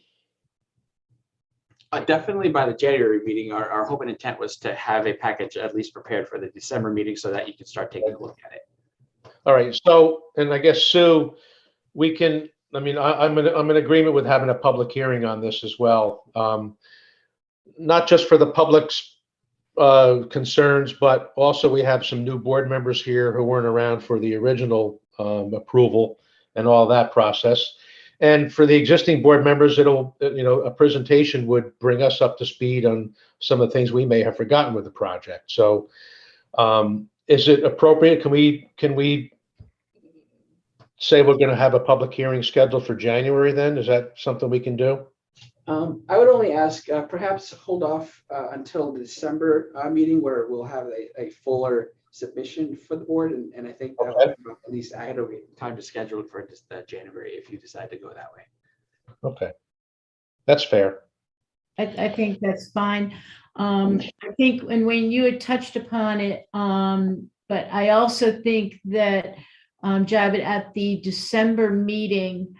Definitely by the January meeting, our hope and intent was to have a package at least prepared for the December meeting so that you can start taking a look at it. All right. So, and I guess, Sue, we can, I mean, I'm in agreement with having a public hearing on this as well. Not just for the public's concerns, but also we have some new board members here who weren't around for the original approval and all that process. And for the existing board members, it'll, you know, a presentation would bring us up to speed on some of the things we may have forgotten with the project. So is it appropriate? Can we say we're going to have a public hearing scheduled for January then? Is that something we can do? I would only ask perhaps hold off until the December meeting where we'll have a fuller submission for the board, and I think that Okay. would at least I had time to schedule it for just January if you decide to go that way. Okay, that's fair. I think that's fine. I think, and when you had touched upon it, but I also think that, Javed, at the December meeting,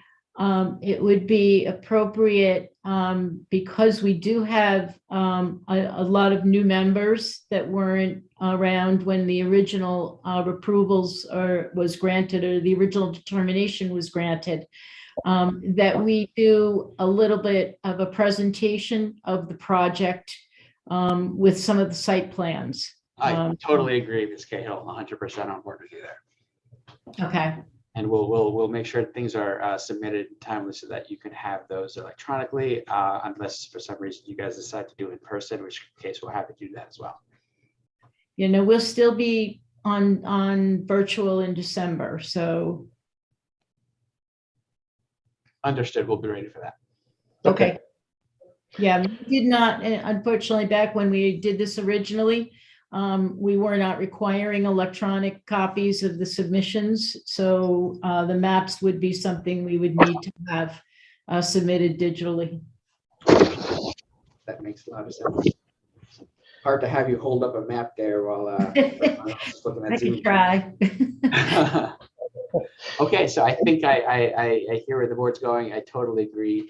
it would be appropriate because we do have a lot of new members that weren't around when the original approvals was granted, or the original determination was granted, that we do a little bit of a presentation of the project with some of the site plans. I totally agree, Ms. Cahill, 100% on board to do that. Okay. And we'll make sure things are submitted timely so that you can have those electronically, unless for some reason you guys decide to do it in person, in which case we'll have to do that as well. You know, we'll still be on virtual in December, so. Understood. We'll be ready for that. Okay. Yeah, we did not, unfortunately, back when we did this originally, we were not requiring electronic copies of the submissions. So the maps would be something we would need to have submitted digitally. That makes a lot of sense. Hard to have you hold up a map there while looking at I Zoom. can try. Okay, so I think I hear where the board's going. I totally agree.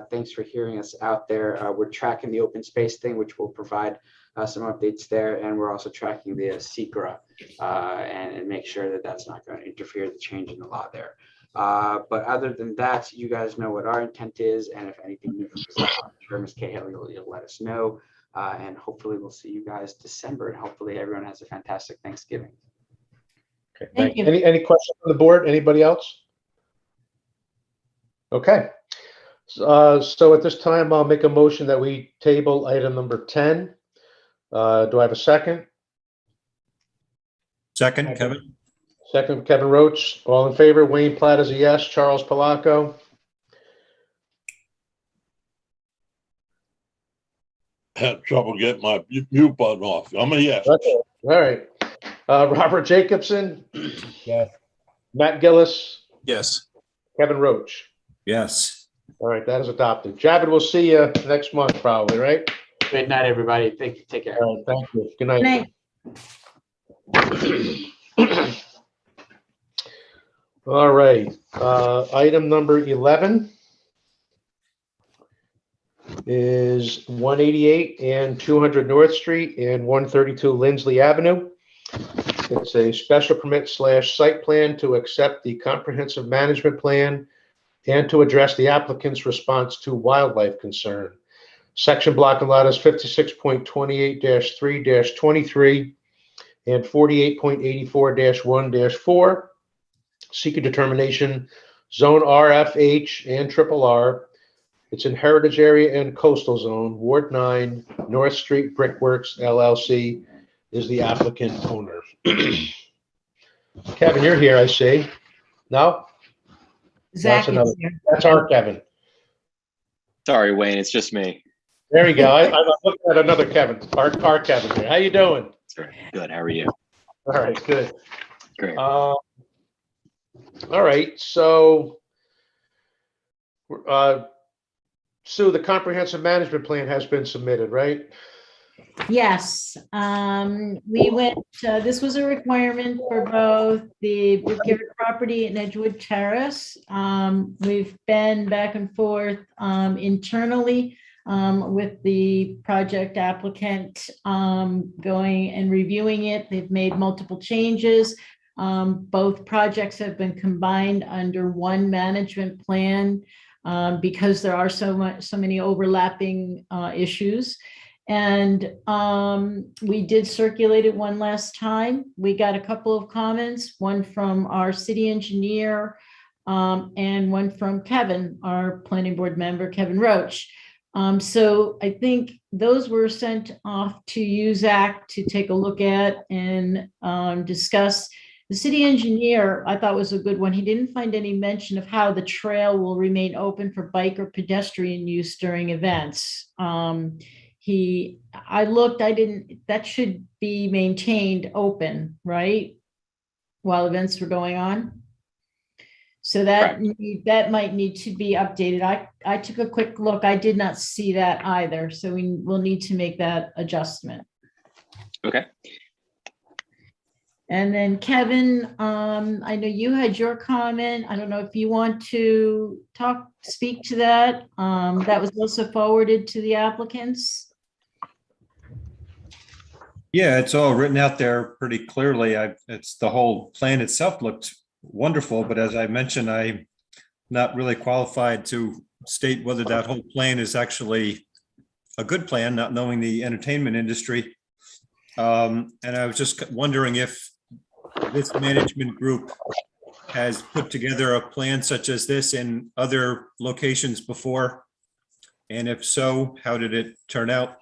Thanks for hearing us out there. We're tracking the open space thing, which will provide some updates there, and we're also tracking the SECRA and make sure that that's not going to interfere with the change in the law there. But other than that, you guys know what our intent is, and if anything new comes up, I'm sure Ms. Cahill, you'll let us know, and hopefully we'll see you guys December, and hopefully everyone has a fantastic Thanksgiving. Okay, Thank you. Any questions from the board? Anybody else? Okay. So at this time, I'll make a motion that we table item number 10. Do I have a second? Second, Kevin? Second, Kevin Roach. All in favor? Wayne Platt is a yes. Charles Palaco? Had trouble getting my mute button off. I'm a yes. Okay. All right. Robert Jacobson? Yes. Matt Gillis? Yes. Kevin Roach? Yes. All right, that is adopted. Javid, we'll see you next month probably, right? Good night, everybody. Take care. All right, thank you. Good Good night. night. All right, item number 11 is 188 and 200 North Street and 132 Lindsley Avenue. It's a special permit / site plan to accept the comprehensive management plan and to address the applicant's response to wildlife concern. Section block and lot is 56.28-3-23 and 48.84-1-4. Seeking determination, zone RFH and RRR. It's in heritage area and coastal zone, Ward 9, North Street Brickworks LLC is the applicant owner. Kevin, you're here, I see. No? Zach is another. here. That's our Kevin. Sorry, Wayne, it's just me. There you go. I'm looking at another Kevin, our Kevin here. How you doing? Good, how are you? All right, good. Great. All right, so Sue, the comprehensive management plan has been submitted, right? Yes, we went, this was a requirement for both the Brookhaven property and Edgewood Terrace. We've been back and forth internally with the project applicant going and reviewing it. They've made multiple changes. Both projects have been combined under one management plan because there are so many overlapping issues. And we did circulate it one last time. We got a couple of comments, one from our city engineer and one from Kevin, our planning board member, Kevin Roach. So I think those were sent off to you, Zach, to take a look at and discuss. The city engineer, I thought, was a good one. He didn't find any mention of how the trail will remain open for bike or pedestrian use during events. That should be maintained open, right? While events were going on. So that might need to be updated. I took a quick look. I did not see that either. So we will need to make that adjustment. Okay. And then Kevin, I know you had your comment. I don't know if you want to speak to that. That was also forwarded to the applicants. Yeah, it's all written out there pretty clearly. It's the whole plan itself looked wonderful, but as I mentioned, I'm not really qualified to state whether that whole plan is actually a good plan, not knowing the entertainment industry. And I was just wondering if this management group has put together a plan such as this in other locations before, and if so, how did it turn out?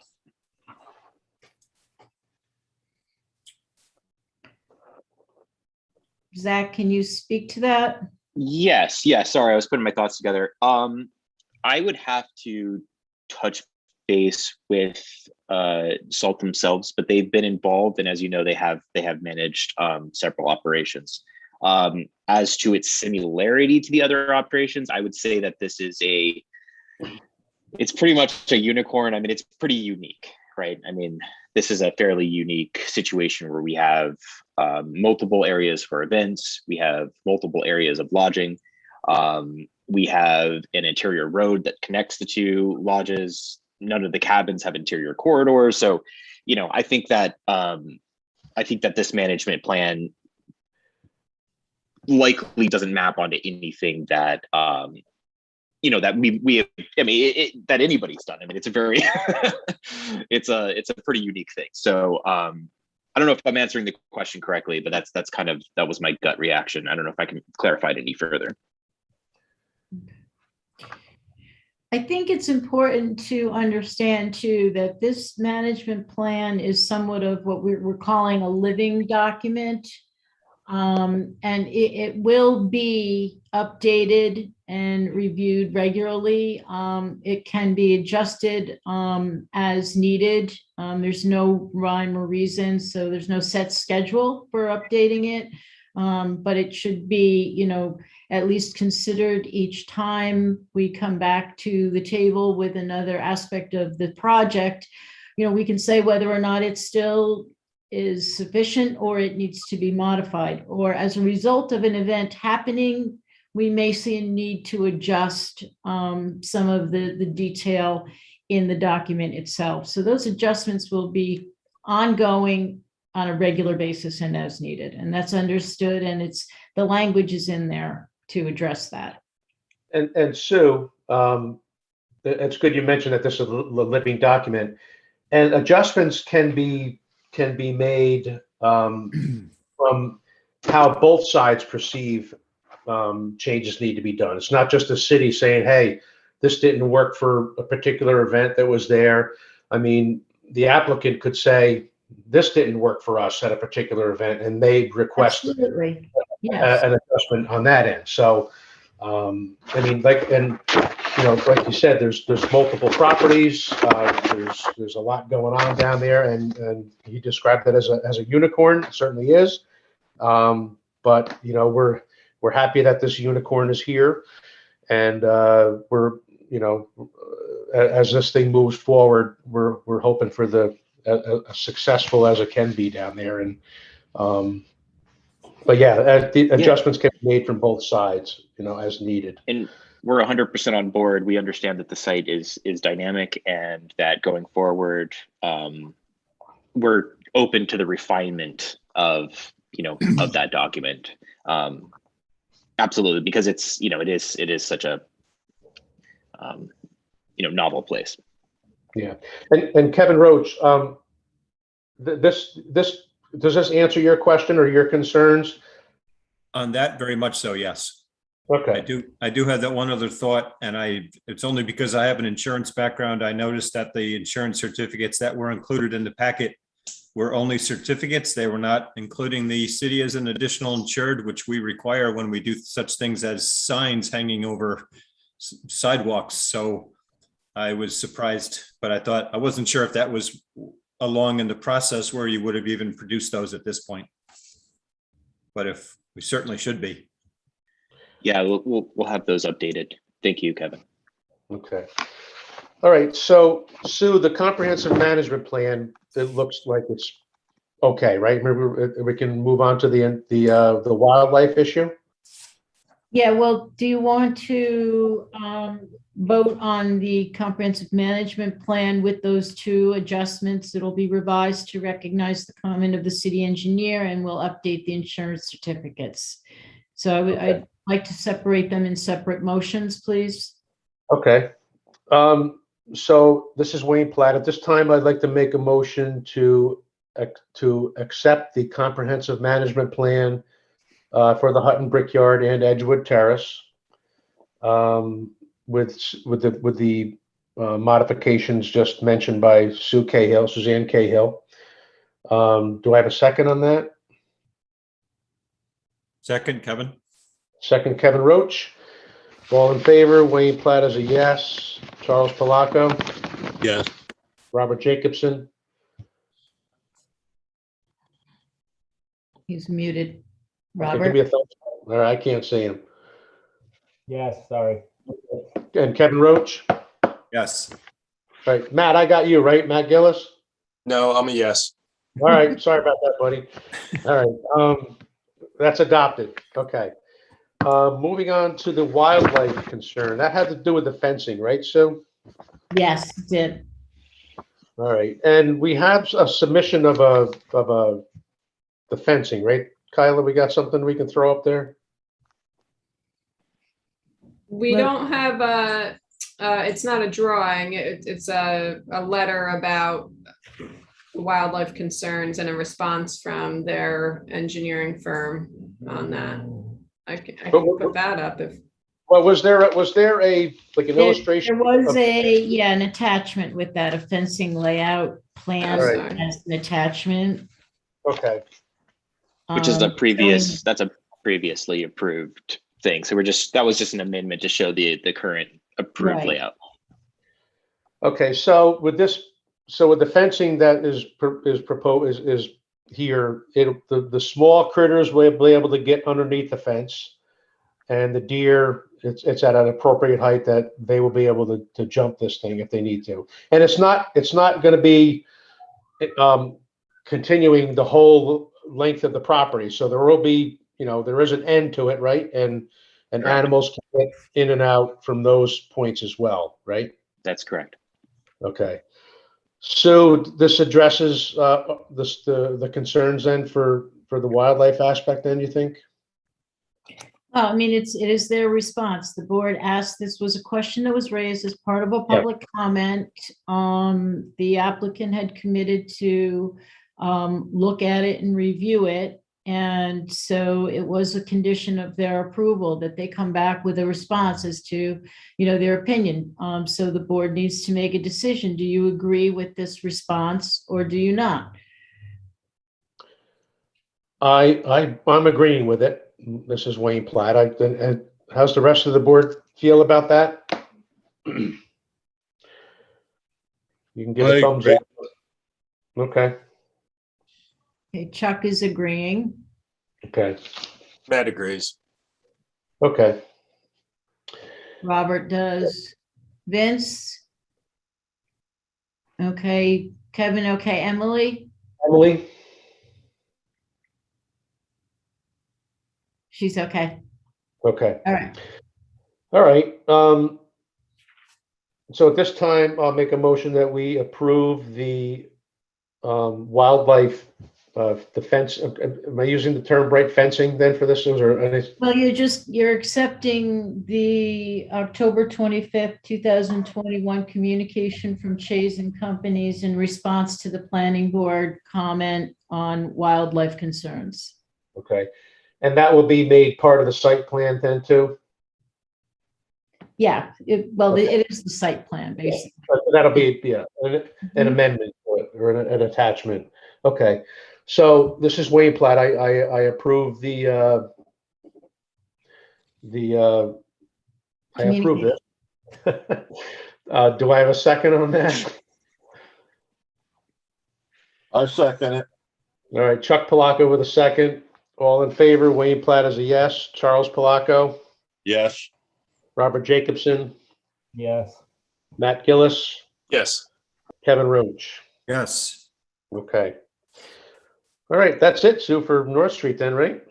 Zach, can you speak to that? Yes. Sorry, I was putting my thoughts together. I would have to touch base with SALT themselves, but they've been involved, and as you know, they have managed several operations. As to its similarity to the other operations, I would say that this is it's pretty much a unicorn. I mean, it's pretty unique, right? I mean, this is a fairly unique situation where we have multiple areas for events. We have multiple areas of lodging. We have an interior road that connects the two lodges. None of the cabins have interior corridors. So, I think that this management plan likely doesn't map onto anything that that anybody's done. I mean, it's a very it's a pretty unique thing. So I don't know if I'm answering the question correctly, but that was my gut reaction. I don't know if I can clarify it any further. I think it's important to understand too, that this management plan is somewhat of what we're calling a living document. And it will be updated and reviewed regularly. It can be adjusted as needed. There's no rhyme or reason, so there's no set schedule for updating it. But it should be, at least considered each time we come back to the table with another aspect of the project. We can say whether or not it still is sufficient or it needs to be modified, or as a result of an event happening, we may see a need to adjust some of the detail in the document itself. So those adjustments will be ongoing on a regular basis and as needed. And that's understood, and the language is in there to address that. And Sue, it's good you mentioned that this is a living document, and adjustments can be made from how both sides perceive changes need to be done. It's not just the city saying, hey, this didn't work for a particular event that was there. I mean, the applicant could say, this didn't work for us at a particular event, and they request Absolutely. Yes. an adjustment on that end. So, I mean, like you said, there's multiple properties. There's a lot going on down there, and he described that as a unicorn. It certainly is. But we're happy that this unicorn is here, and we're as this thing moves forward, we're hoping for as successful as it can be down there. And but yeah, the adjustments can be made from both sides, as needed. And we're 100% on board. We understand that the site is dynamic, and that going forward, we're open to the refinement of of that document. Absolutely, because it's it is such a novel place. Yeah, and Kevin Roach, this does this answer your question or your concerns? On that, very much so, yes. Okay. I do have that one other thought, and it's only because I have an insurance background. I noticed that the insurance certificates that were included in the packet were only certificates. They were not including the city as an additional insured, which we require when we do such things as signs hanging over sidewalks. So I was surprised, but I wasn't sure if that was along in the process where you would have even produced those at this point. But if we certainly should be. Yeah, we'll have those updated. Thank you, Kevin. Okay. All right. So, Sue, the comprehensive management plan, it looks like it's okay, right? Maybe we can move on to the wildlife issue. Yeah. Well, do you want to vote on the comprehensive management plan with those two adjustments? It'll be revised to recognize the comment of the city engineer, and we'll update the insurance certificates. So I'd like to separate them in separate motions, please. Okay. So this is Wayne Platt. At this time, I'd like to make a motion to accept the comprehensive management plan for the Hutton Brickyard and Edgewood Terrace with the modifications just mentioned by Suzanne Cahill. Do I have a second on that? Second, Kevin. Second, Kevin Roach. All in favor? Wayne Platt is a yes. Charles Palaco? Yes. Robert Jacobson? He's muted. Okay, Robert? give me a thumbs up. All right, I can't see him. Yes, sorry. And Kevin Roach? Yes. All right, Matt, I got you, right? Matt Gillis? No, I'm a yes. All right, sorry about that, buddy. All right, that's adopted. Okay. Moving on to the wildlife concern. That had to do with the fencing, right, Sue? Yes, it did. All right, and we have a submission of the fencing, right? Kyla, we got something we can throw up there? We don't have it's not a drawing, it's a letter about wildlife concerns and a response from their engineering firm on that. I can put that up if. Well, was there a, like an There illustration? was of- an attachment with that, a fencing layout plan All right. as an attachment. Okay, Which is a showing- that's a previously approved thing. So that was just an amendment to show the current approved Right. layout. okay, so with the fencing that is proposed, is here, the small critters will be able to get underneath the fence. And the deer, it's at an appropriate height that they will be able to jump this thing if they need to. And it's not gonna be continuing the whole length of the property. So there will be, there is an end to it, right? And Correct. animals can get in and out from those points as well, right? That's correct. Okay. So this addresses the concerns then for the wildlife aspect then, you think? Well, I mean, it is their response. The board asked, this was a question that was raised as part of a public comment. The applicant had committed to look at it and review it. And so it was a condition of their approval that they come back with a response as to, their opinion. So the board needs to make a decision. Do you agree with this response or do you not? I'm agreeing with it. This is Wayne Platt. And how's the rest of the board feel about that? You can give a thumbs up. Okay. Okay, Chuck is agreeing. Okay. Matt agrees. Okay. Robert does. Vince? Okay. Kevin, okay. Emily? Emily? She's okay. Okay. All right. All right. So at this time, I'll make a motion that we approve the wildlife defense. Am I using the term right fencing then for this? Well, you're accepting the October 25th, 2021 communication from Chase and Companies in response to the planning board comment on wildlife concerns. Okay. And that will be made part of the site plan then too? Yeah, it is the site plan, basically. That'll be, an amendment to it or an attachment. Okay. So this is Wayne Platt. I approve I approve this. Do I have a second on that? I second it. All right, Chuck Polacco with a second. All in favor, Wayne Platt is a yes. Charles Polacco, Yes. Robert Jacobson, Yes. Matt Gillis, Yes. Kevin Roach. Yes. Okay. All right, that's it, Sue, for North Street then, right?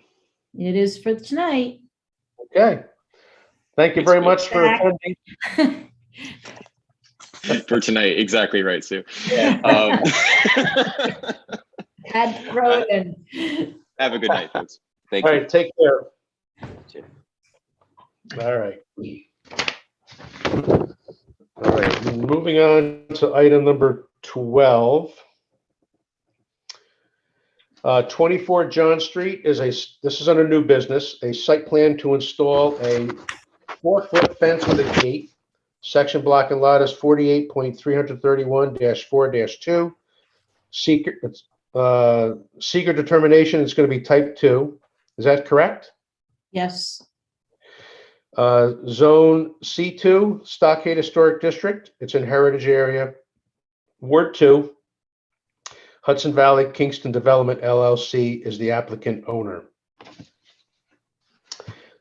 It is for tonight. Okay. Thank you very much for attending. For tonight, exactly right, Sue. Had to throw it in. Have a good night, folks. Thank All you. right, take care. All right. All right, moving on to item number 12. 24 John Street this is under new business, a site plan to install a 4-foot fence with a gate. Section block and lot is 48.331-4-2. Seeker determination is going to be type 2. Is that correct? Yes. Zone C2, Stockade Historic District. It's in Heritage Area. Ward 2, Hudson Valley Kingston Development LLC is the applicant owner.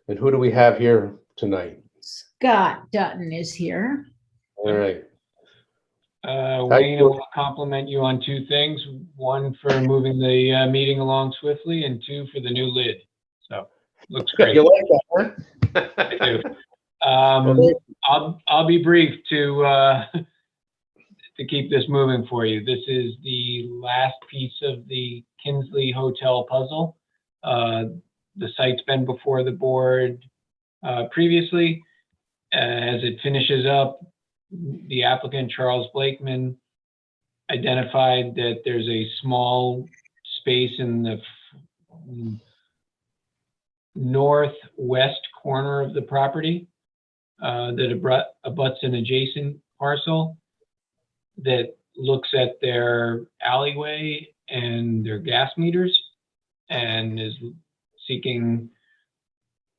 And who do we have here tonight? Scott Dutton is here. All right. Wayne, I want to compliment you on two things. One, for moving the meeting along swiftly, and two, for the new lid. So, looks great. You like that, huh? I do. I'll be brief to keep this moving for you. This is the last piece of the Kinsley Hotel puzzle. The site's been before the board previously. As it finishes up, the applicant, Charles Blakeman, identified that there's a small space in the northwest corner of the property that abuts an adjacent parcel that looks at their alleyway and their gas meters and is seeking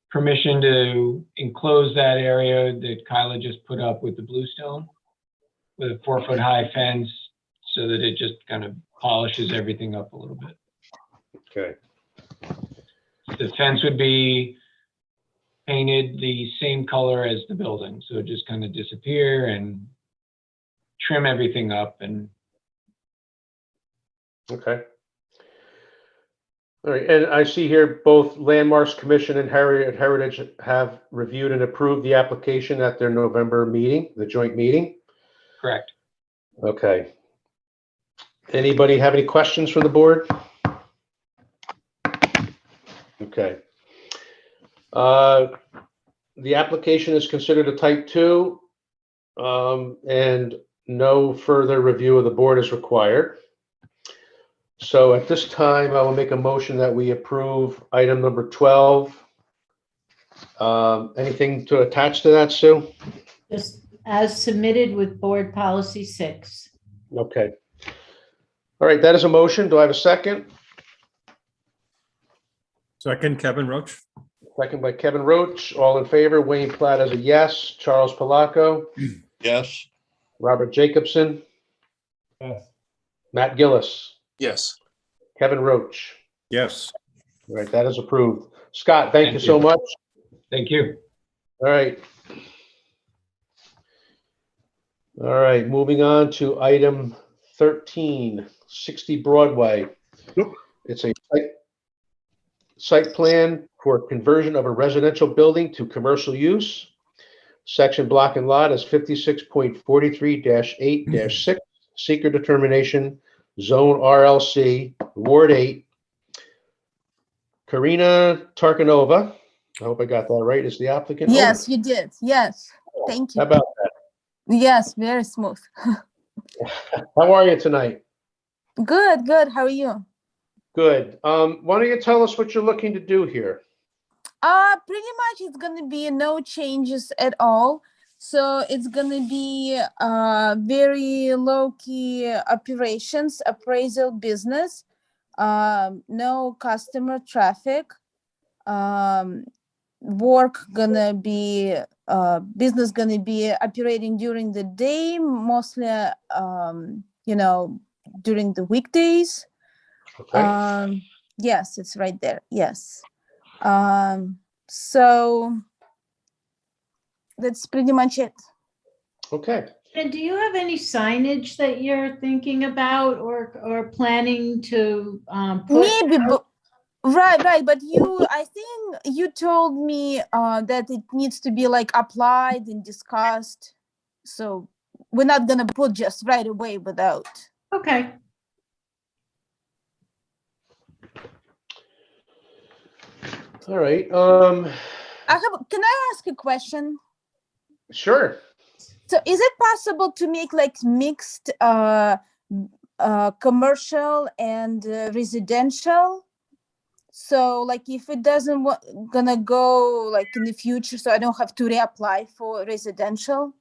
permission to enclose that area that Kyla just put up with the bluestone with a 4-foot high fence so that it just kind of polishes everything up a little bit. Okay. The fence would be painted the same color as the building. So just kind of disappear and trim everything up and. Okay. All right, and I see here both Landmarks Commission and Heritage have reviewed and approved the application at their November meeting, the joint meeting. Correct. Okay. Anybody have any questions for the board? Okay. The application is considered a type 2, and no further review of the board is required. So at this time, I will make a motion that we approve item number 12. Anything to attach to that, Sue? Just as submitted with board policy 6. Okay. All right, that is a motion. Do I have a second? Second, Kevin Roach. Second by Kevin Roach. All in favor? Wayne Platt as a yes. Charles Palaco? Yes. Robert Jacobson? Yes. Matt Gillis? Yes. Kevin Roach? Yes. All right, that is approved. Scott, thank you so much. Thank you. All right. All right, moving on to item 13, 60 Broadway. It's a site plan for conversion of a residential building to commercial use. Section block and lot is 56.43-8-6, seeker determination, zone RLC, Ward 8. Karina Tarkanova, I hope I got that right, is the applicant. Yes, you did. Yes. Thank you. How about that? Yes, very smooth. How are you tonight? Good, good. How are you? Good. Why don't you tell us what you're looking to do here? Pretty much it's gonna be no changes at all. So it's gonna be very low-key operations, appraisal business, no customer traffic, work gonna be business gonna be operating during the day, mostly during the weekdays. Okay. Yes, it's right there. Yes. So that's pretty much it. Okay. And do you have any signage that you're thinking about or planning to put? Maybe, right. But I think you told me that it needs to be like applied and discussed. So we're not gonna put just right away without. Okay. All right. Can I ask a question? Sure. So is it possible to make like mixed commercial and residential? So like if it doesn't gonna go like in the future, so I don't have to reapply for residential?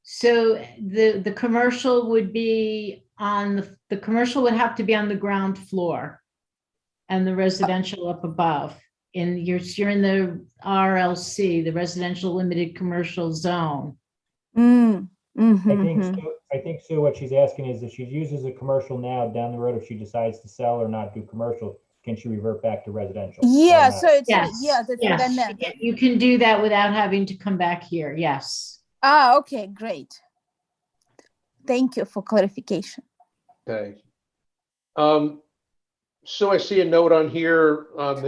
So the commercial would be on the commercial would have to be on the ground floor and the residential up above. And you're in the RLC, the residential limited commercial zone. I think Sue, what she's asking is if she uses a commercial now, down the road, if she decides to sell or not do commercial, can she revert back to residential? Yeah, so it's Yes. that's what I meant. You can do that without having to come back here. Yes. Okay, great. Thank you for clarification. Okay. So I see a note on here on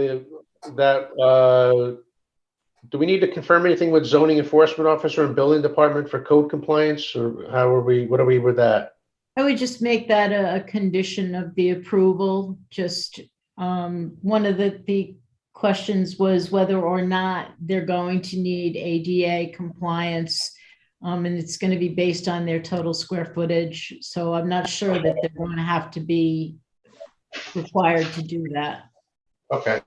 do we need to confirm anything with zoning enforcement officer and building department for code compliance, or what are we with that? I would just make that a condition of the approval. Just one of the questions was whether or not they're going to need ADA compliance. And it's going to be based on their total square footage. So I'm not sure that they're going to have to be required to do that. Okay.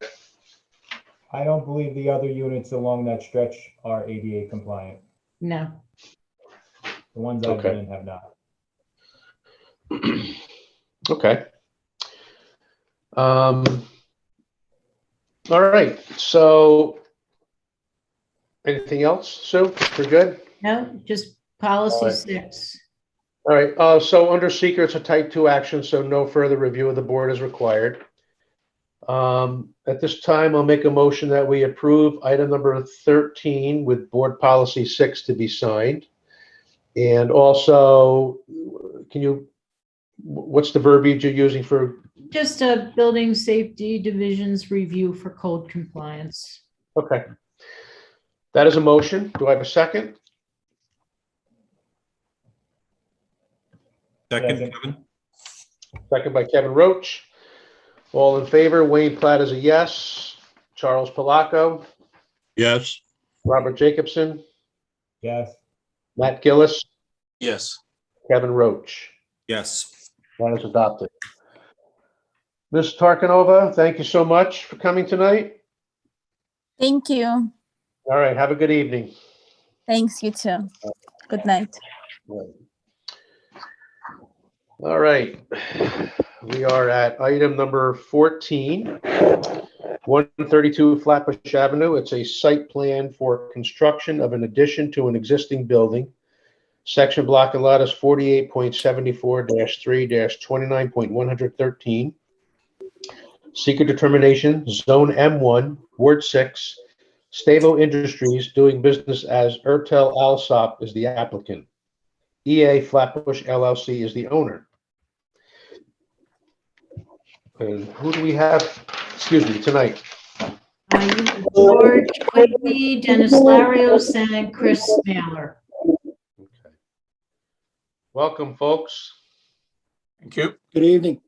I don't believe the other units along that stretch are ADA compliant. No. The ones I've been Okay. in have not. Okay. All right, so anything else, Sue? We're good? No, just policy 6. All right, so under seeker, it's a type 2 action, so no further review of the board is required. At this time, I'll make a motion that we approve item number 13 with board policy 6 to be signed. And also, what's the verbiage you're using for? Just a building safety division's review for code compliance. Okay. That is a motion. Do I have a second? Second, Kevin. Second by Kevin Roach. All in favor, Wayne Platt is a yes. Charles Palaco, Yes. Robert Jacobson, Yes. Matt Gillis, Yes. Kevin Roach. Yes. That is adopted. Ms. Tarkanova, thank you so much for coming tonight. Thank you. All right, have a good evening. Thanks, you too. Good night. All right, we are at item number 14, 132 Flatbush Avenue. It's a site plan for construction of an addition to an existing building. Section block and lot is 48.74-3-29.113. Seeker determination, Zone M1, Ward 6, Stavo Industries, doing business as Ertel Alsop is the applicant. EA Flatbush LLC is the owner. And who do we have, excuse me, tonight? George Whitney, Dennis Larios, and Chris Mailer. Welcome, folks. Thank you. Good evening.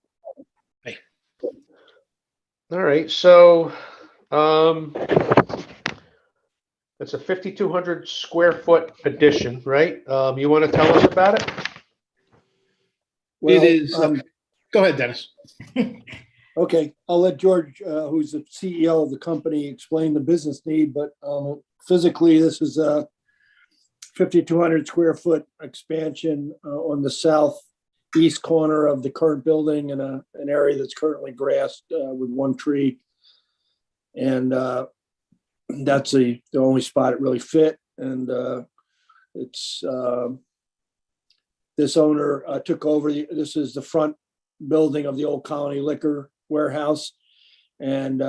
All right, so it's a 5,200 square foot addition, right? You want to tell us about it? Well, It is, go ahead, Dennis. okay, I'll let George, who's the CEO of the company, explain the business need, but physically, this is a 5,200 square foot expansion on the southeast corner of the current building in an area that's currently grassed with one tree. And that's the only spot it really fit. And it's this owner took over. This is the front building of the old Colony Liquor warehouse. And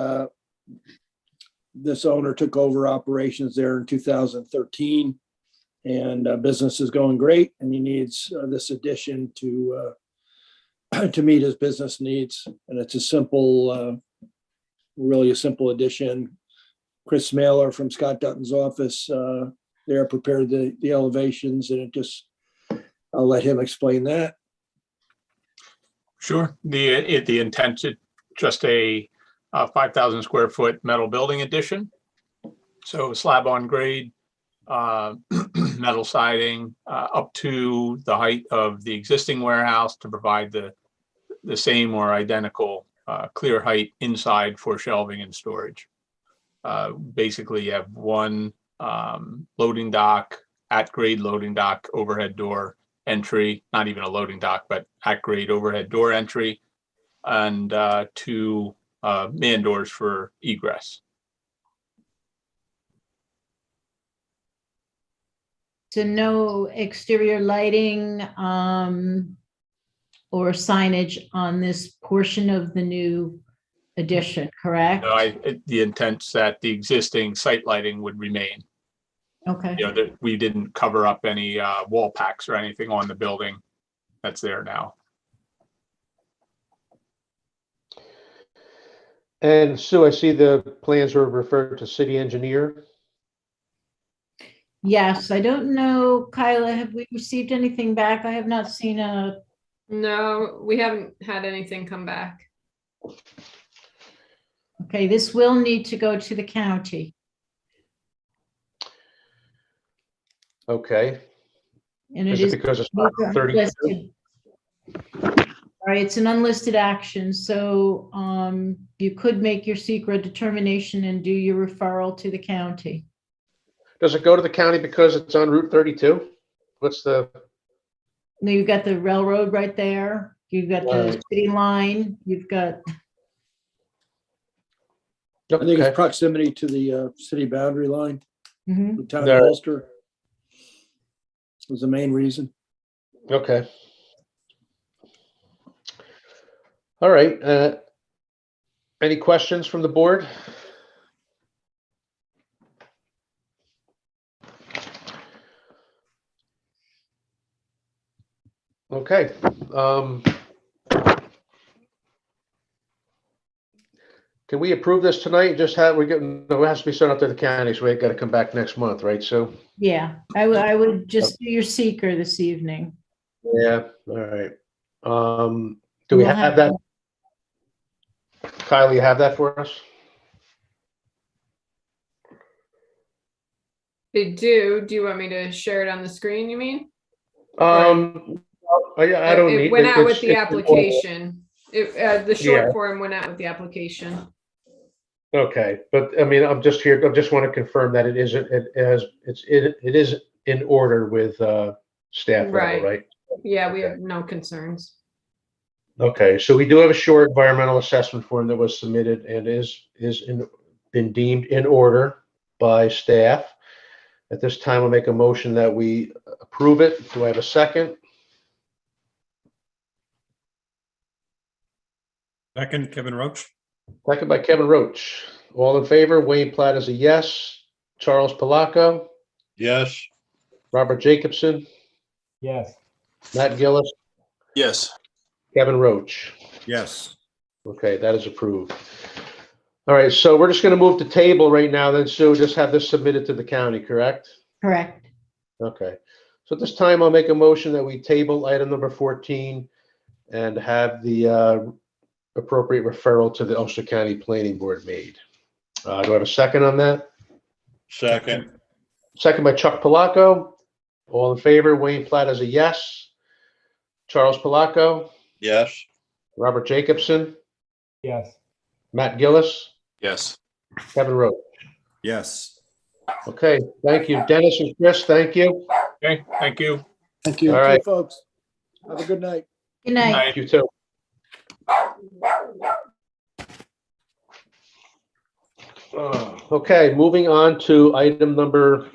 this owner took over operations there in 2013. And business is going great, and he needs this addition to meet his business needs. And it's a simple, really a simple addition. Chris Mailer from Scott Dutton's office there prepared the elevations, and I'll let him explain that. Sure. The intent is just a 5,000 square foot metal building addition. So slab on grade, metal siding up to the height of the existing warehouse to provide the same or identical clear height inside for shelving and storage. Basically, you have one loading dock, at grade loading dock, overhead door entry, not even a loading dock, but at grade overhead door entry, and two man doors for egress. So no exterior lighting or signage on this portion of the new addition, correct? No, the intent's that the existing site lighting would remain. Okay. You know, that we didn't cover up any wall packs or anything on the building that's there now. And Sue, I see the plans were referred to city engineer. Yes, I don't know, Kyla, have we received anything back? I have not seen a. No, we haven't had anything come back. Okay, this will need to go to the county. Okay. And Is it because it's not 32? All right, it's an unlisted action, so you could make your secret determination and do your referral to the county. Does it go to the county because it's on Route 32? What's the, Now you've got the railroad right there. You've got the Right. city line. You've got, I think okay, it's proximity to the city boundary line, Mhm. the town There. of Ulster was the main reason. okay. All right, any questions from the board? Okay, can we approve this tonight? Just have, we're getting, no, it has to be sent out to the county, so we got to come back next month, right? So, yeah, I would just do your seeker this evening. yeah, all right. Do we We'll have that? Kyle, you have that for us? They do. Do you want me to share it on the screen, you mean? I don't It need. went out with it's- the it's- application. The short Yeah. form went out with the application. Okay, but I mean, I'm just here, I just want to confirm that it isn't, it is in order with staff level, Right. right? Yeah, we have no concerns. Okay, so we do have a short environmental assessment form that was submitted and been deemed in order by staff. At this time, I'll make a motion that we approve it. Do I have a second? Second, Kevin Roach. Second by Kevin Roach. All in favor? Wayne Platt is a yes. Charles Palaco, Yes. Robert Jacobson, Yes. Matt Gillis, Yes. Kevin Roach. Yes. Okay, that is approved. All right, so we're just going to move to table right now, then Sue, just have this submitted to the county, correct? Correct. Okay, so at this time, I'll make a motion that we table item number 14 and have the appropriate referral to the Ulster County Planning Board made. Do I have a second on that? Second. Second by Chuck Palaco. All in favor? Wayne Platt is a yes. Charles Palaco, Yes. Robert Jacobson, Yes. Matt Gillis, Yes. Kevin Roach. Yes. Okay, thank you. Dennis and Chris, thank you. Okay, thank you. Thank you, All right. folks. Have a good night. Good night. Night. You too. Okay, moving on to item number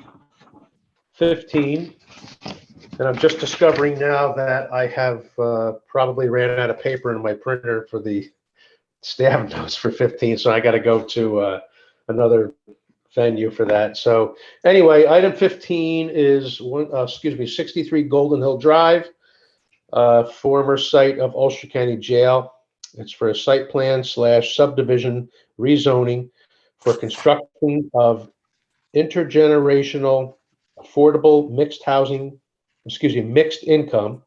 15. And I'm just discovering now that I have probably ran out of paper in my printer for the staff notes for 15, so I got to go to another venue for that. So anyway, item 15 is 63 Golden Hill Drive, former site of Ulster County Jail. It's for a site plan / subdivision rezoning for construction of intergenerational affordable mixed income,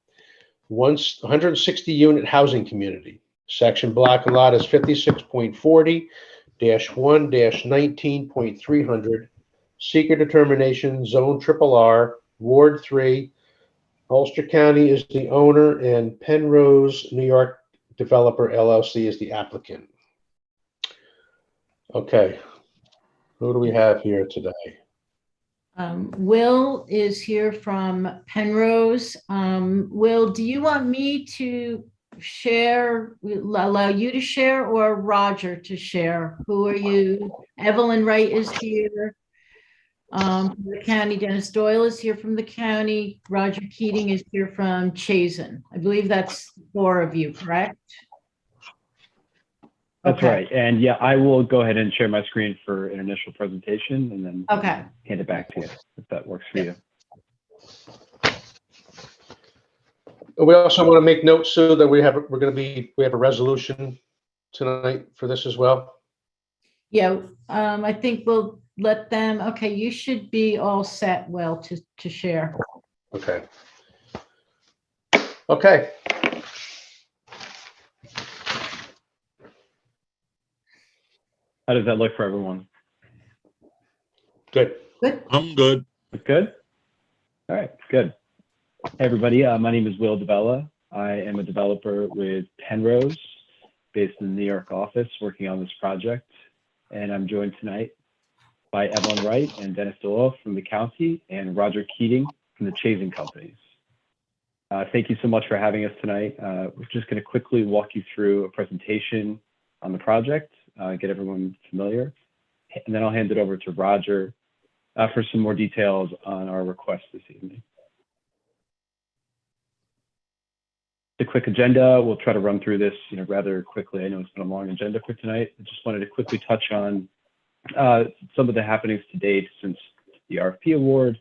160 unit housing community. Section block and lot is 56.40-1-19.300. Seeker determination, zone RRR, Ward 3. Ulster County is the owner and Penrose, New York Developer LLC is the applicant. Okay, who do we have here today? Will is here from Penrose. Will, do you want me to share, allow you to share, or Roger to share? Who are you? Evelyn Wright is here from the county. Dennis Doyle is here from the county. Roger Keating is here from Chazen. I believe that's 4 of you, correct? That's Okay. right. And yeah, I will go ahead and share my screen for an initial presentation and then Okay. hand it back to you if that works for you. We also want to make note, Sue, that we have a resolution tonight for this as well. Yeah, I think we'll let them, okay, you should be all set, Will, to share. Okay. Okay. How does that look for everyone? Good. Good. I'm good. Good? All right, good. Hey, everybody. My name is Will DeBella. I am a developer with Penrose, based in the New York office, working on this project. And I'm joined tonight by Evelyn Wright and Dennis DeLoff from the county and Roger Keating from the Chasing Companies. Thank you so much for having us tonight. We're just going to quickly walk you through a presentation on the project, get everyone familiar, and then I'll hand it over to Roger for some more details on our request this evening. The quick agenda, we'll try to run through this rather quickly. I know it's been a long agenda for tonight. I just wanted to quickly touch on some of the happenings to date since the RFP award.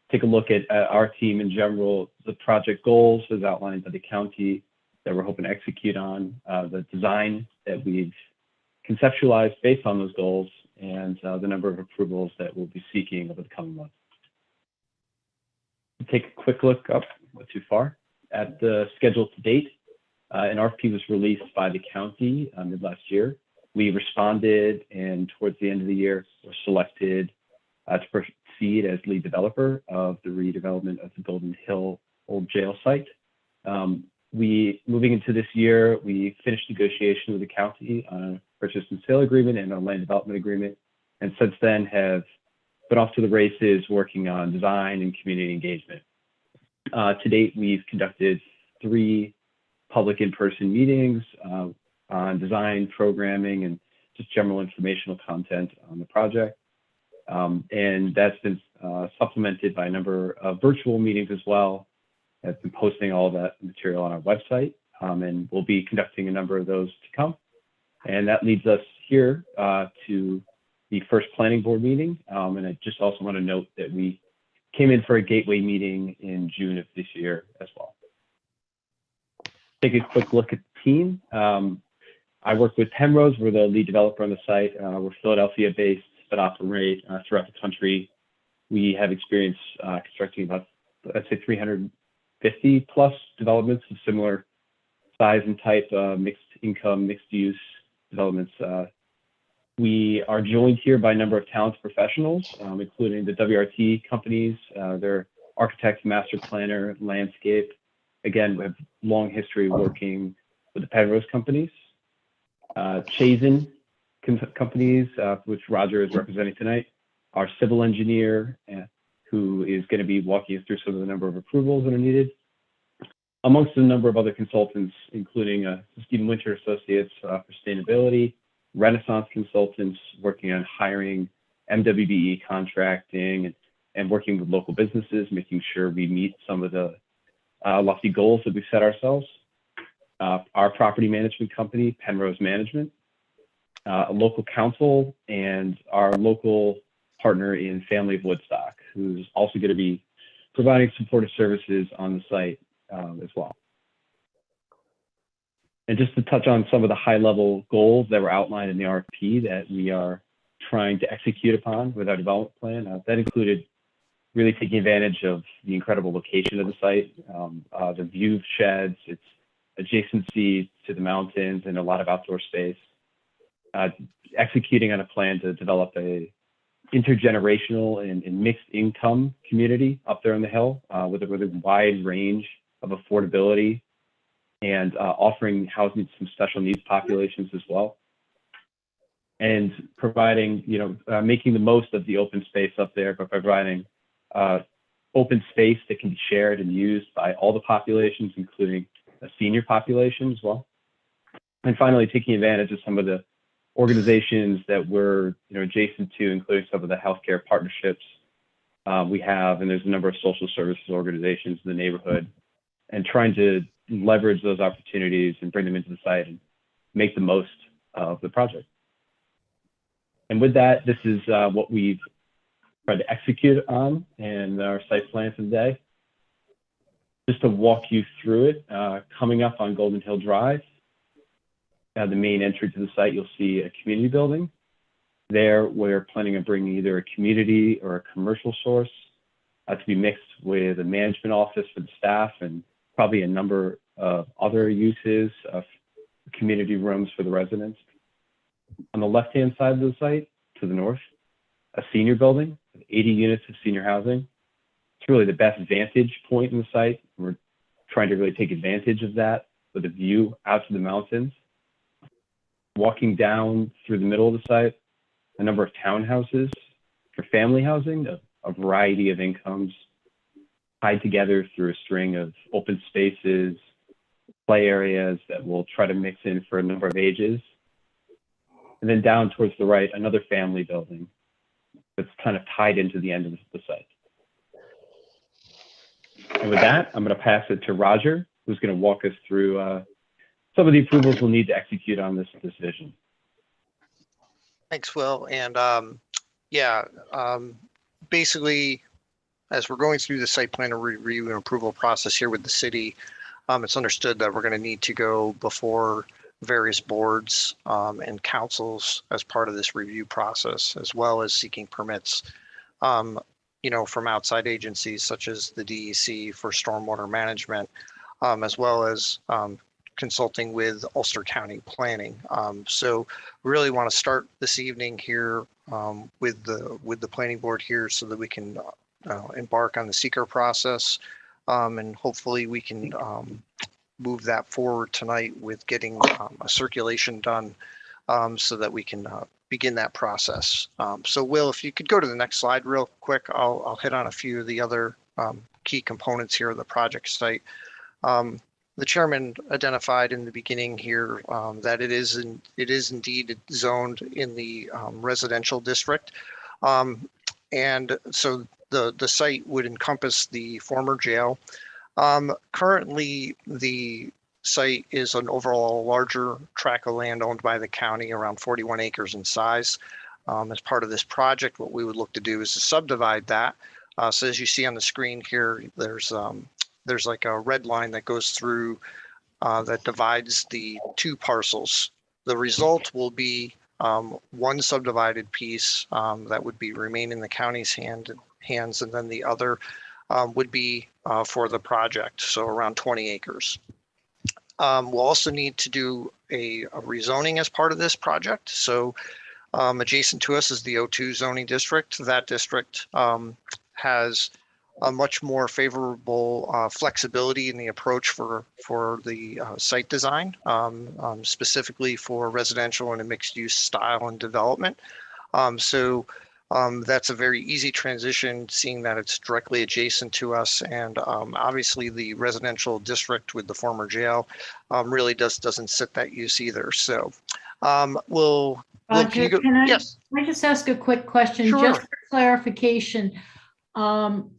Take a look at our team in general, the project goals as outlined by the county that we're hoping to execute on, the design that we've conceptualized based on those goals, and the number of approvals that we'll be seeking over the coming months. Take a quick look up, not too far, at the schedule to date. An RFP was released by the county mid last year. We responded, and towards the end of the year, were selected to proceed as lead developer of the redevelopment of the Golden Hill Old Jail site. Moving into this year, we finished negotiation with the county on a purchase and sale agreement and a land development agreement, and since then have been off to the races working on design and community engagement. To date, we've conducted 3 public in-person meetings on design, programming, and just general informational content on the project. And that's been supplemented by a number of virtual meetings as well. I've been posting all of that material on our website, and we'll be conducting a number of those to come. And that leads us here to the first planning board meeting. And I just also want to note that we came in for a gateway meeting in June of this year as well. Take a quick look at the team. I work with Penrose. We're the lead developer on the site. We're Philadelphia-based, but operate throughout the country. We have experience constructing about, I'd say, 350 plus developments of similar size and type, mixed income, mixed use developments. We are joined here by a number of talented professionals, including the WRT companies, their architect, master planner, landscape. Again, we have long history working with the Penrose companies. Chasing companies, which Roger is representing tonight, our civil engineer, who is going to be walking us through some of the number of approvals that are needed, amongst a number of other consultants, including Stephen Winter Associates for sustainability, Renaissance consultants working on hiring, MWBE contracting, and working with local businesses, making sure we meet some of the lofty goals that we've set ourselves. Our property management company, Penrose Management, a local council, and our local partner in Family of Woodstock, who's also going to be providing supportive services on the site as well. And just to touch on some of the high-level goals that were outlined in the RFP that we are trying to execute upon with our development plan, that included really taking advantage of the incredible location of the site, the view sheds, its adjacency to the mountains, and a lot of outdoor space. Executing on a plan to develop a intergenerational and mixed income community up there on the hill with a really wide range of affordability, and offering housing to some special needs populations as well. And providing, making the most of the open space up there by providing open space that can be shared and used by all the populations, including a senior population as well. And finally, taking advantage of some of the organizations that we're adjacent to, including some of the healthcare partnerships we have, and there's a number of social services organizations in the neighborhood, and trying to leverage those opportunities and bring them into the site and make the most of the project. And with that, this is what we've tried to execute on in our site plan for the day. Just to walk you through it, coming up on Golden Hill Drive, the main entry to the site, you'll see a community building. There, we're planning on bringing either a community or a commercial source to be mixed with a management office for the staff, and probably a number of other uses of community rooms for the residents. On the left-hand side of the site, to the north, a senior building with 80 units of senior housing. It's really the best vantage point in the site. We're trying to really take advantage of that with a view out to the mountains. Walking down through the middle of the site, a number of townhouses for family housing, a variety of incomes tied together through a string of open spaces, play areas that we'll try to mix in for a number of ages. And then down towards the right, another family building that's kind of tied into the end of the site. And with that, I'm going to pass it to Roger, who's going to walk us through some of the approvals we'll need to execute on this vision. Thanks, Will. And basically, as we're going through the site plan review and approval process here with the city, it's understood that we're going to need to go before various boards and councils as part of this review process, as well as seeking permits, from outside agencies such as the DEC for stormwater management, as well as consulting with Ulster County Planning. So we really want to start this evening here with the planning board here so that we can embark on the seeker process, and hopefully we can move that forward tonight with getting a circulation done so that we can begin that process. So Will, if you could go to the next slide real quick, I'll hit on a few of the other key components here of the project site. The chairman identified in the beginning here that it is indeed zoned in the residential district. And so the site would encompass the former jail. Currently, the site is an overall larger tract of land owned by the county, around 41 acres in size. As part of this project, what we would look to do is to subdivide that. So as you see on the screen here, there's like a red line that goes through that divides the two parcels. The result will be one subdivided piece that would be remain in the county's hands, and then the other would be for the project, so around 20 acres. We'll also need to do a rezoning as part of this project. So adjacent to us is the O2 zoning district. That district has a much more favorable flexibility in the approach for the site design, specifically for residential and a mixed use style and development. That's a very easy transition, seeing that it's directly adjacent to us, and obviously the residential district with the former jail really doesn't sit that use either. So Roger, yes. Can I just ask a quick question? Sure. Just for clarification,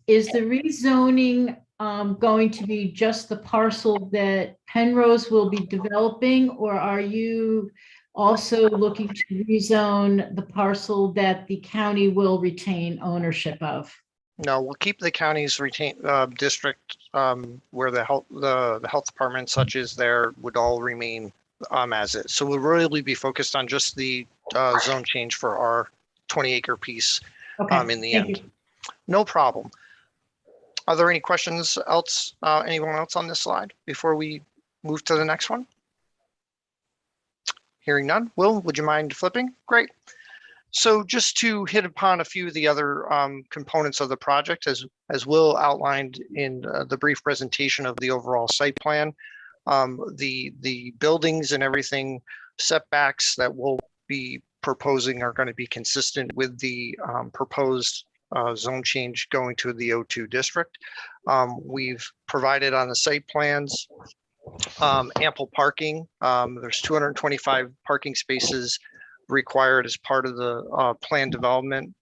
is the rezoning going to be just the parcel that Penrose will be developing, or are you also looking to rezone the parcel that the county will retain ownership of? No, we'll keep the county's district where the health department, such as there, would all remain as is. So we'll really be focused on just the zone change for our 20-acre piece in the end. You. No problem. Are there any questions anyone else on this slide before we move to the next one? Hearing none. Will, would you mind flipping? Great. So just to hit upon a few of the other components of the project, as Will outlined in the brief presentation of the overall site plan, the buildings and everything, setbacks that we'll be proposing are going to be consistent with the proposed zone change going to the O2 district. We've provided on the site plans ample parking. There's 225 parking spaces required as part of the plan development.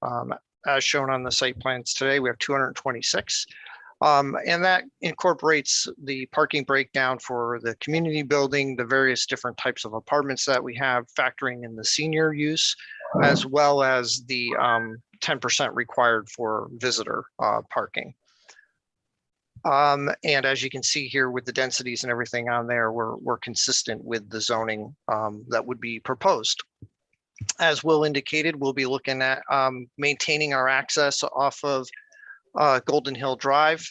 As shown on the site plans today, we have 226. And that incorporates the parking breakdown for the community building, the various different types of apartments that we have, factoring in the senior use, as well as the 10% required for visitor parking. And as you can see here with the densities and everything on there, we're consistent with the zoning that would be proposed. As Will indicated, we'll be looking at maintaining our access off of Golden Hill Drive.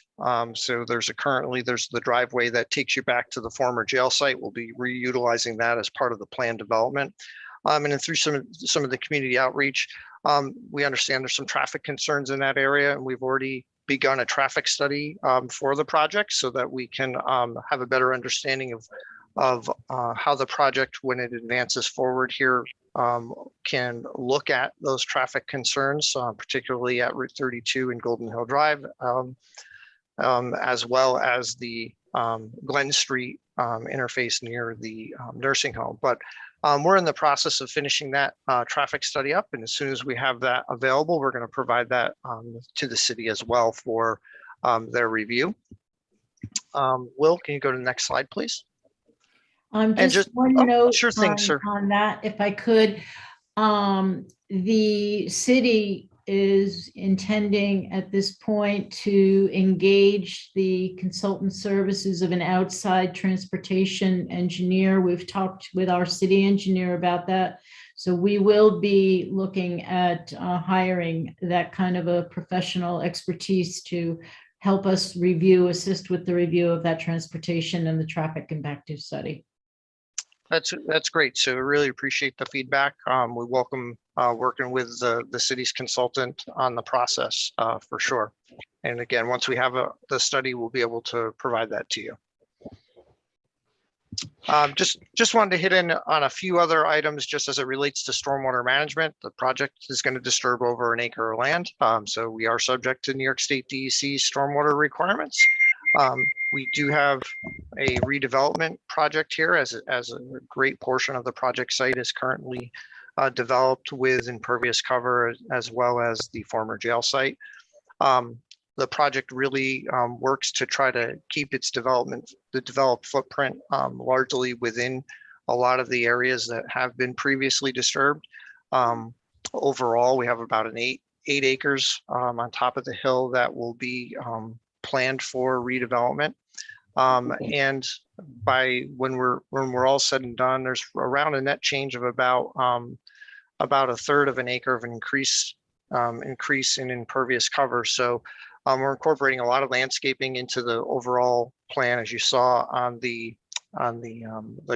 So there's the driveway that takes you back to the former jail site. We'll be reutilizing that as part of the plan development. And then through some of the community outreach, we understand there's some traffic concerns in that area, and we've already begun a traffic study for the project so that we can have a better understanding of how the project, when it advances forward here, can look at those traffic concerns, particularly at Route 32 and Golden Hill Drive, as well as the Glen Street interface near the nursing home. But we're in the process of finishing that traffic study up, and as soon as we have that available, we're going to provide that to the city as well for their review. Will, can you go to the next slide, please? Just one note sure thing, sir. on that, if I could. The city is intending at this point to engage the consultant services of an outside transportation engineer. We've talked with our city engineer about that. So we will be looking at hiring that kind of a professional expertise to help us assist with the review of that transportation and the traffic impact study. That's great. So we really appreciate the feedback. We welcome working with the city's consultant on the process for sure. And again, once we have the study, we'll be able to provide that to you. Just wanted to hit in on a few other items just as it relates to stormwater management. The project is going to disturb over an acre of land. So we are subject to New York State DEC stormwater requirements. We do have a redevelopment project here as a great portion of the project site is currently developed with impervious cover as well as the former jail site. The project really works to try to keep its developed footprint largely within a lot of the areas that have been previously disturbed. Overall, we have about an 8 acres on top of the hill that will be planned for redevelopment. And by when we're all said and done, there's around a net change of about a third of an acre of an increase in impervious cover. So we're incorporating a lot of landscaping into the overall plan, as you saw on the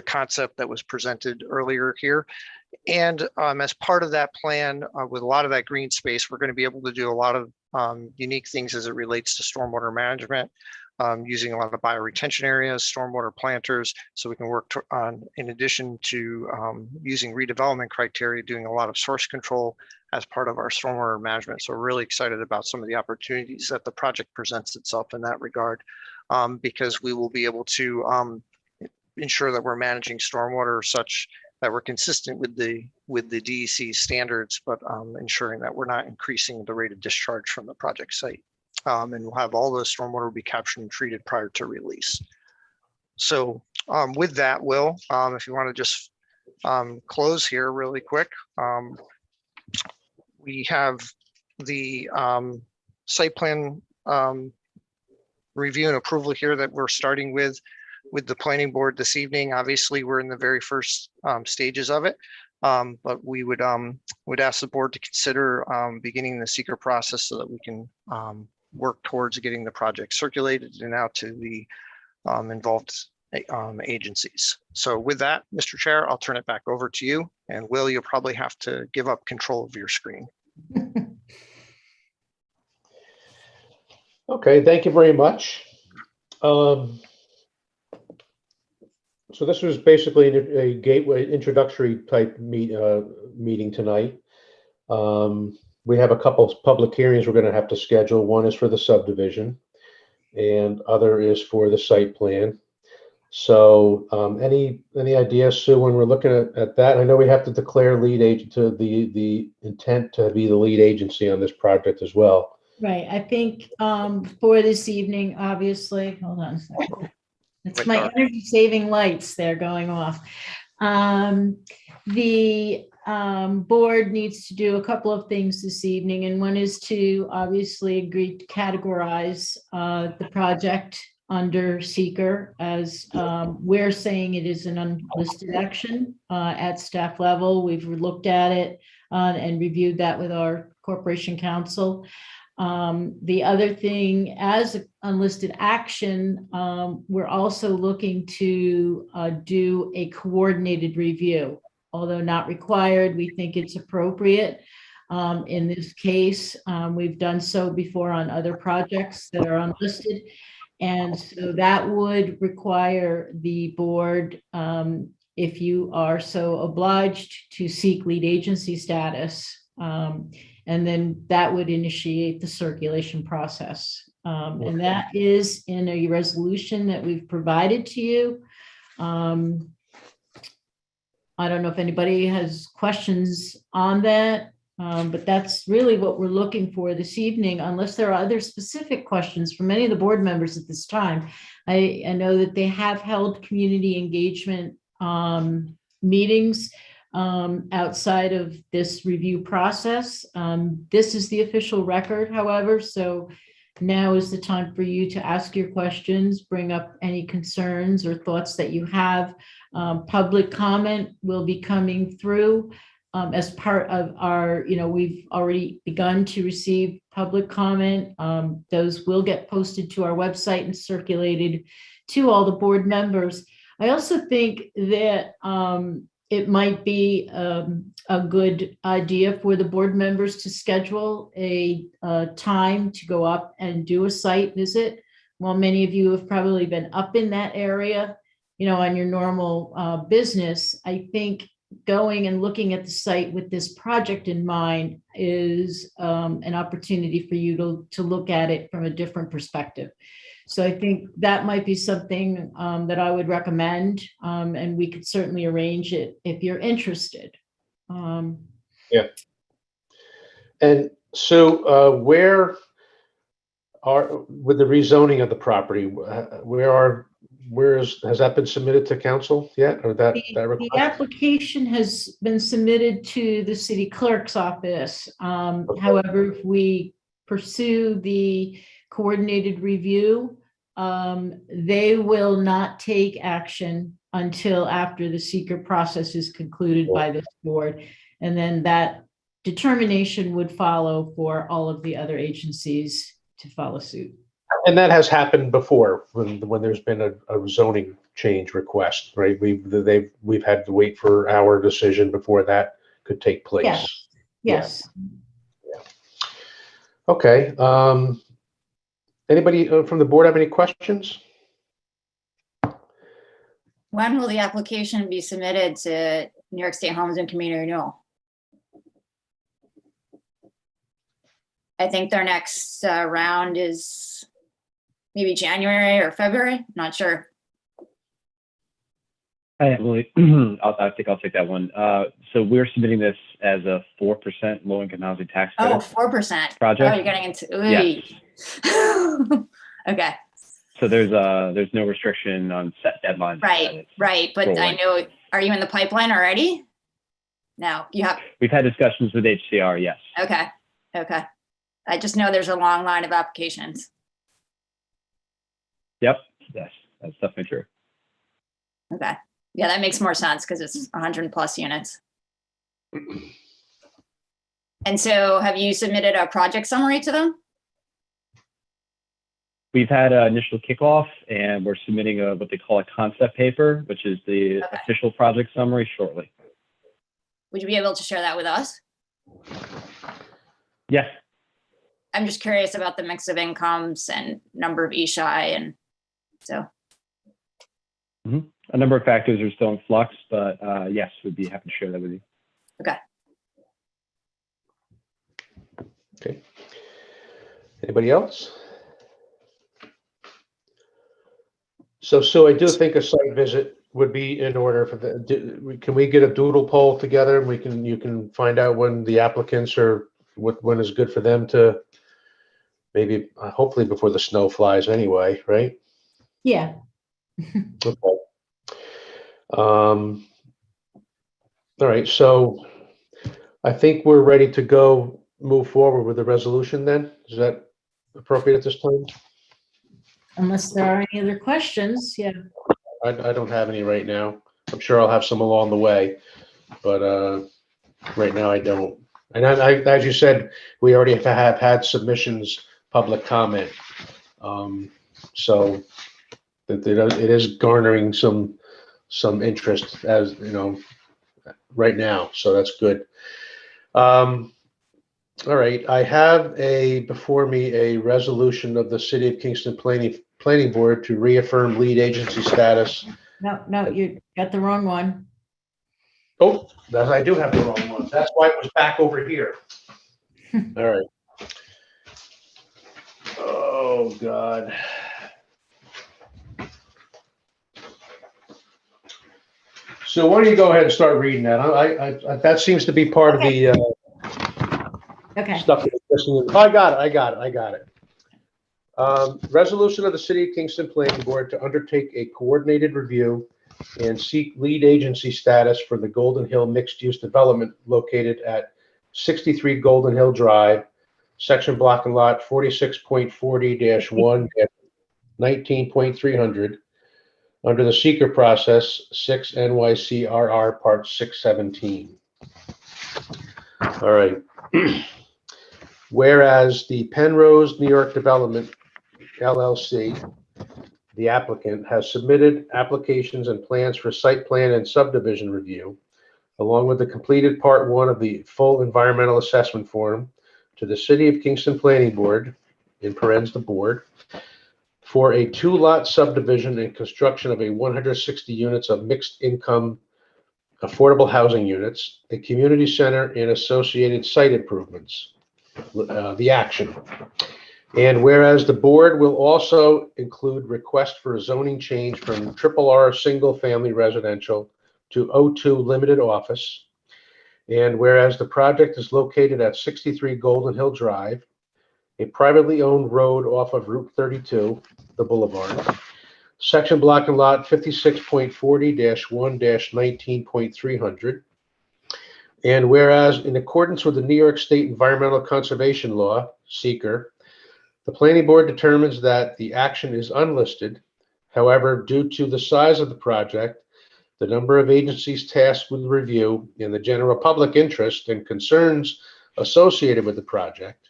concept that was presented earlier here. And as part of that plan, with a lot of that green space, we're going to be able to do a lot of unique things as it relates to stormwater management, using a lot of bioretention areas, stormwater planters, so we can work on, in addition to using redevelopment criteria, doing a lot of source control as part of our stormwater management. So we're really excited about some of the opportunities that the project presents itself in that regard, because we will be able to ensure that we're managing stormwater such that we're consistent with the DEC standards, but ensuring that we're not increasing the rate of discharge from the project site. And we'll have all the stormwater be captured and treated prior to release. So with that, Will, if you want to just close here really quick. We have the site plan review and approval here that we're starting with the planning board this evening. Obviously, we're in the very first stages of it, but we would ask the board to consider beginning the seeker process so that we can work towards getting the project circulated and out to the involved agencies. So with that, Mr. Chair, I'll turn it back over to you. And Will, you'll probably have to give up control of your screen. Okay, thank you very much. So this was basically a gateway introductory type meeting tonight. We have a couple of public hearings we're going to have to schedule. One is for the subdivision and other is for the site plan. So any ideas, Sue, when we're looking at that? I know we have to declare lead agent to the intent to be the lead agency on this project as well. Right. I think for this evening, obviously, hold on a second. It's my energy saving lights. They're going off. The board needs to do a couple of things this evening, and one is to obviously agree to categorize the project under seeker as we're saying it is an unlisted action at staff level. We've looked at it and reviewed that with our corporation counsel. The other thing, as an unlisted action, we're also looking to do a coordinated review. Although not required, we think it's appropriate. In this case, we've done so before on other projects that are unlisted. And so that would require the board, if you are so obliged, to seek lead agency status. And then that would initiate the circulation process. And that is in a resolution that we've provided to you. I don't know if anybody has questions on that, but that's really what we're looking for this evening, unless there are other specific questions from any of the board members at this time. I know that they have held community engagement meetings outside of this review process. This is the official record, however, so now is the time for you to ask your questions, bring up any concerns or thoughts that you have. Public comment will be coming through as part of our, we've already begun to receive public comment. Those will get posted to our website and circulated to all the board members. I also think that it might be a good idea for the board members to schedule a time to go up and do a site visit. While many of you have probably been up in that area, on your normal business, I think going and looking at the site with this project in mind is an opportunity for you to look at it from a different perspective. So I think that might be something that I would recommend, and we could certainly arrange it if you're interested. Yeah. And so where with the rezoning of the property, has that been submitted to council yet, or that request? The application has been submitted to the city clerk's office. However, if we pursue the coordinated review, they will not take action until after the secret process is concluded by this board. And then that determination would follow for all of the other agencies to follow suit. And that has happened before when there's been a zoning change request, right? We've had to wait for our decision before that could take place. Yes. Yes. Yeah. Okay. Anybody from the board have any questions? When will the application be submitted to New York State Homes and Community Renewal? I think their next round is maybe January or February, not sure. I think I'll take that one. So we're submitting this as a 4% low-income housing tax credit. Oh, 4%. Project. Oh, you're getting into, Yes. Okay. So there's no restriction on set deadlines. Right. But rolling. I know, are you in the pipeline already? No, you have. We've had discussions with HCR, yes. Okay. I just know there's a long line of applications. Yep, yes, that's definitely true. Okay. Yeah, that makes more sense because it's 100 plus units. And so have you submitted a project summary to them? We've had an initial kickoff and we're submitting what they call a concept paper, which is the official project summary shortly. Would you be able to share that with us? Yes. I'm just curious about the mix of incomes and number of ESHI, and so. A number of factors are still in flux, but yes, we'd be happy to share that with you. Okay. Okay. Anybody else? So I do think a site visit would be in order for can we get a doodle poll together and you can find out when the applicants are, when is good for them to maybe, hopefully before the snow flies anyway, right? Yeah. Okay. All right, so I think we're ready to move forward with the resolution then. Is that appropriate at this time? Unless there are any other questions, yeah. I don't have any right now. I'm sure I'll have some along the way, but right now I don't. And as you said, we already have had submissions, public comment. So that it is garnering some interest, as you know, right now. So that's good. All right, I have before me a resolution of the City of Kingston Planning Board to reaffirm lead agency status. No, you got the wrong one. Oh, I do have the wrong one. That's why it was back over here. All right. Oh, God. So why don't you go ahead and start reading that? I that seems to be part of the stuff that's listening. Oh, I got it. Resolution of the City of Kingston Planning Board to undertake a coordinated review and seek lead agency status for the Golden Hill mixed-use development located at 63 Golden Hill Drive, section block and lot 46.40-1, 19.300, under the seeker process 6 NYCRR Part 617. All right. Whereas the Penrose New York Development LLC, the applicant, has submitted applications and plans for site plan and subdivision review, along with the completed Part 1 of the full environmental assessment form, to the City of Kingston Planning Board, in parens the board, for a 2-lot subdivision and construction of a 160 units of mixed income affordable housing units, a community center, and associated site improvements. The action. And whereas the board will also include request for a zoning change from RRR single family residential to O2 limited office. And whereas the project is located at 63 Golden Hill Drive, a privately owned road off of Route 32, the boulevard, section block and lot 56.40-1-19.300. And whereas in accordance with the New York State Environmental Conservation Law, seeker, the planning board determines that the action is unlisted. However, due to the size of the project, the number of agencies tasked with review, and the general public interest and concerns associated with the project,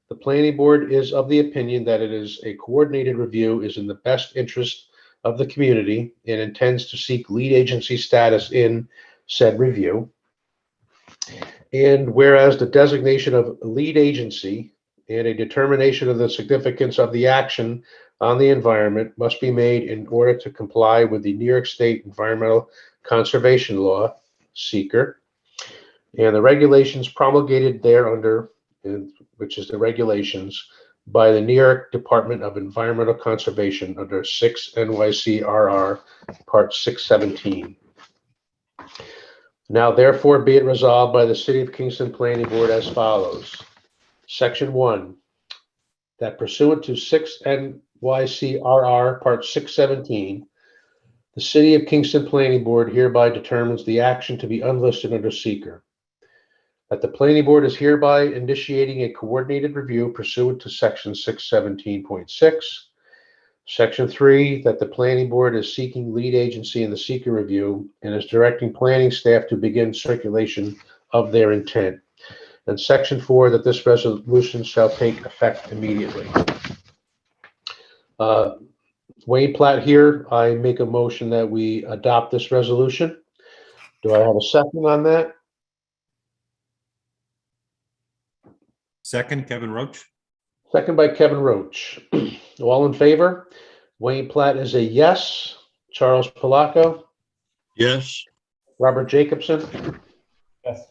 the planning board is of the opinion that it is a coordinated review is in the best interest of the community and intends to seek lead agency status in said review. And whereas the designation of lead agency and a determination of the significance of the action on the environment must be made in order to comply with the New York State Environmental Conservation Law, seeker, and the regulations promulgated thereunder, which is the regulations by the New York Department of Environmental Conservation under 6 NYCRR Part 617. Now therefore be it resolved by the City of Kingston Planning Board as follows. Section 1, that pursuant to 6 NYCRR Part 617, the City of Kingston Planning Board hereby determines the action to be unlisted under seeker. That the Planning Board is hereby initiating a coordinated review pursuant to Section 617.6. Section 3, that the Planning Board is seeking lead agency in the seeker review and is directing planning staff to begin circulation of their intent. And Section 4, that this resolution shall take effect immediately. Wayne Platt here. I make a motion that we adopt this resolution. Do I have a second on that? Second, Kevin Roach. Second by Kevin Roach. All in favor? Wayne Platt is a yes. Charles Palaco? Yes. Robert Jacobson? Yes.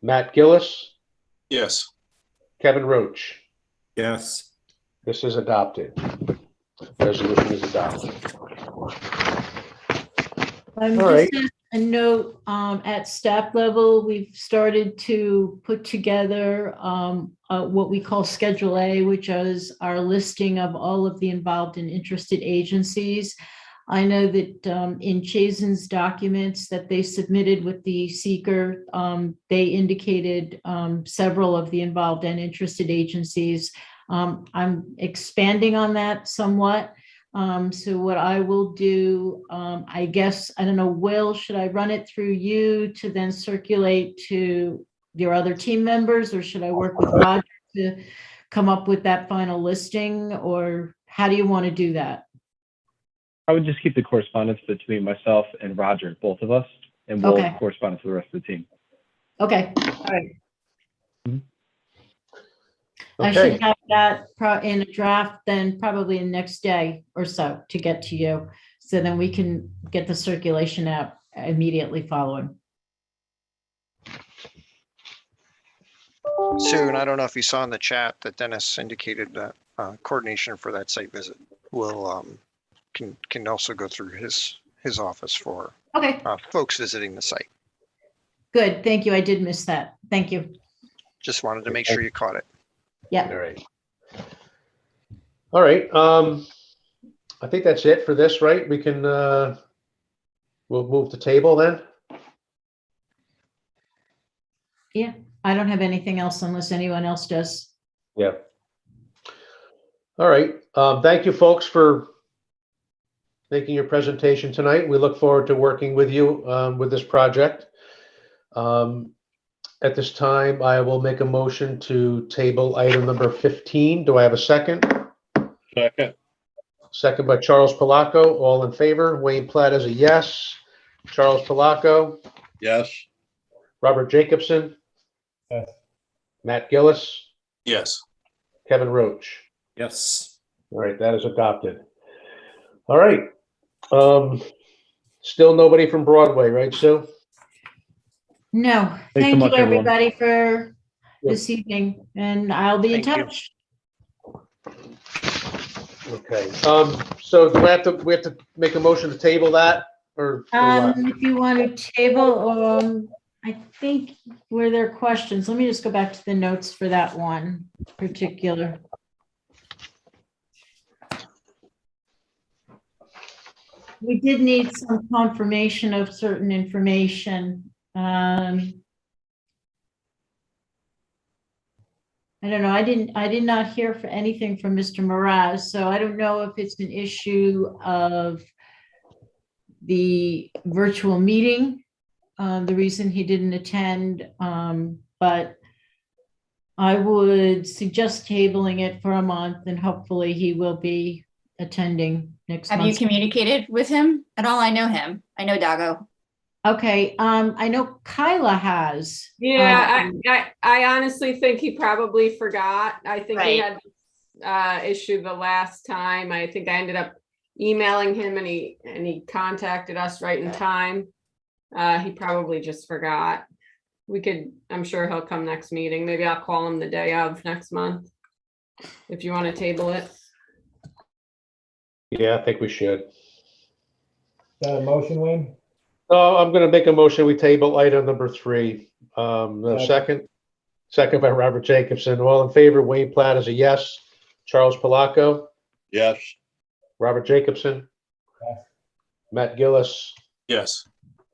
Matt Gillis? Yes. Kevin Roach? Yes. This is adopted. Resolution is adopted. All right. Just a note, at staff level, we've started to put together what we call Schedule A, which is our listing of all of the involved and interested agencies. I know that in Chazen's documents that they submitted with the seeker, they indicated several of the involved and interested agencies. I'm expanding on that somewhat. So what I will do, I guess, I don't know, Will, should I run it through you to then circulate to your other team members, or should I work with Roger to come up with that final listing, or how do you want to do that? I would just keep the correspondence between myself and Roger, both of us, and we'll correspond to the rest of the team. Okay, all right. I Okay. should have that in a draft then probably the next day or so to get to you. So then we can get the circulation out immediately following. Sue, and I don't know if you saw in the chat that Dennis indicated that coordination for that site visit will can also go through his office for Okay, folks visiting the site. good. Thank you. I did miss that. Thank you. Just wanted to make sure you caught it. Yeah. All right. All right. I think that's it for this, right? We can, we'll move to table then. Yeah, I don't have anything else unless anyone else does. Yeah. All right. Thank you, folks, for making your presentation tonight. We look forward to working with you with this project. At this time, I will make a motion to table item number 15. Do I have a second? Second. Second by Charles Palaco. All in favor? Wayne Platt is a yes. Charles Palaco, Yes. Robert Jacobson, Yes. Matt Gillis, Yes. Kevin Roach. Yes. All right, that is adopted. All right. Still nobody from Broadway, right, Sue? No, Thanks so thank much, you, everyone. everybody, for this evening, and I'll be in Thank you. touch. Okay. So do we have to make a motion to table that or what? If you want to table, I think were there questions? Let me just go back to the notes for that one particular. We did need some confirmation of certain information. I don't know. I did not hear for anything from Mr. Mraz, so I don't know if it's an issue of the virtual meeting, the reason he didn't attend, but I would suggest tabling it for a month and hopefully he will be attending next month. Have you communicated with him at all? I know him. I know Dago. Okay, I know Kyla has. Yeah, I honestly think he probably forgot. I think he had issue the last time. I think I ended up emailing him and he contacted us right in time. He probably just forgot. I'm sure he'll come next meeting. Maybe I'll call him the day of next month if you want to table it. Yeah, I think we should. Is that a motion, Wayne? No, I'm going to make a motion. We table item number 3. Second by Robert Jacobson. All in favor? Wayne Platt is a yes. Charles Palaco, Yes. Robert Jacobson, Yes. Matt Gillis, Yes.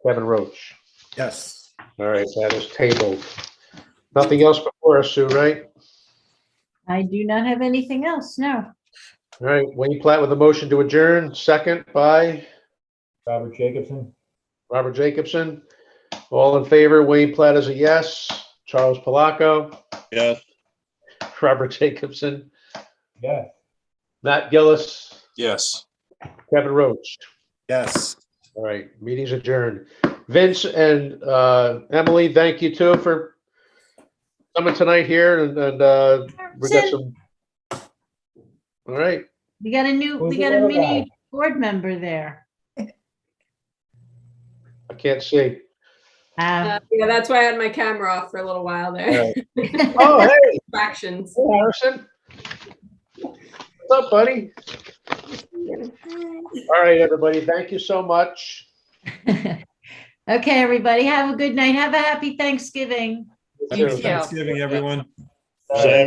Kevin Roach. Yes. All right, that is tabled. Nothing else before us, Sue, right? I do not have anything else, no. All right, Wayne Platt with a motion to adjourn, second by Robert Jacobson? Robert Jacobson. All in favor? Wayne Platt is a yes. Charles Palaco, Yes. Robert Jacobson, Yes. Matt Gillis, Yes. Kevin Roach. Yes. All right, meeting's adjourned. Vince and Emily, thank you too for coming tonight here, and we got some. All right. We got a mini board member there. I can't see. Yeah, that's why I had my camera off for a little while there. Oh, hey. Distractions. Hey, Harrison. What's up, buddy? All right, everybody. Thank you so much. Okay, everybody, have a good night. Have a happy Thanksgiving. Happy Thanksgiving, everyone. Same.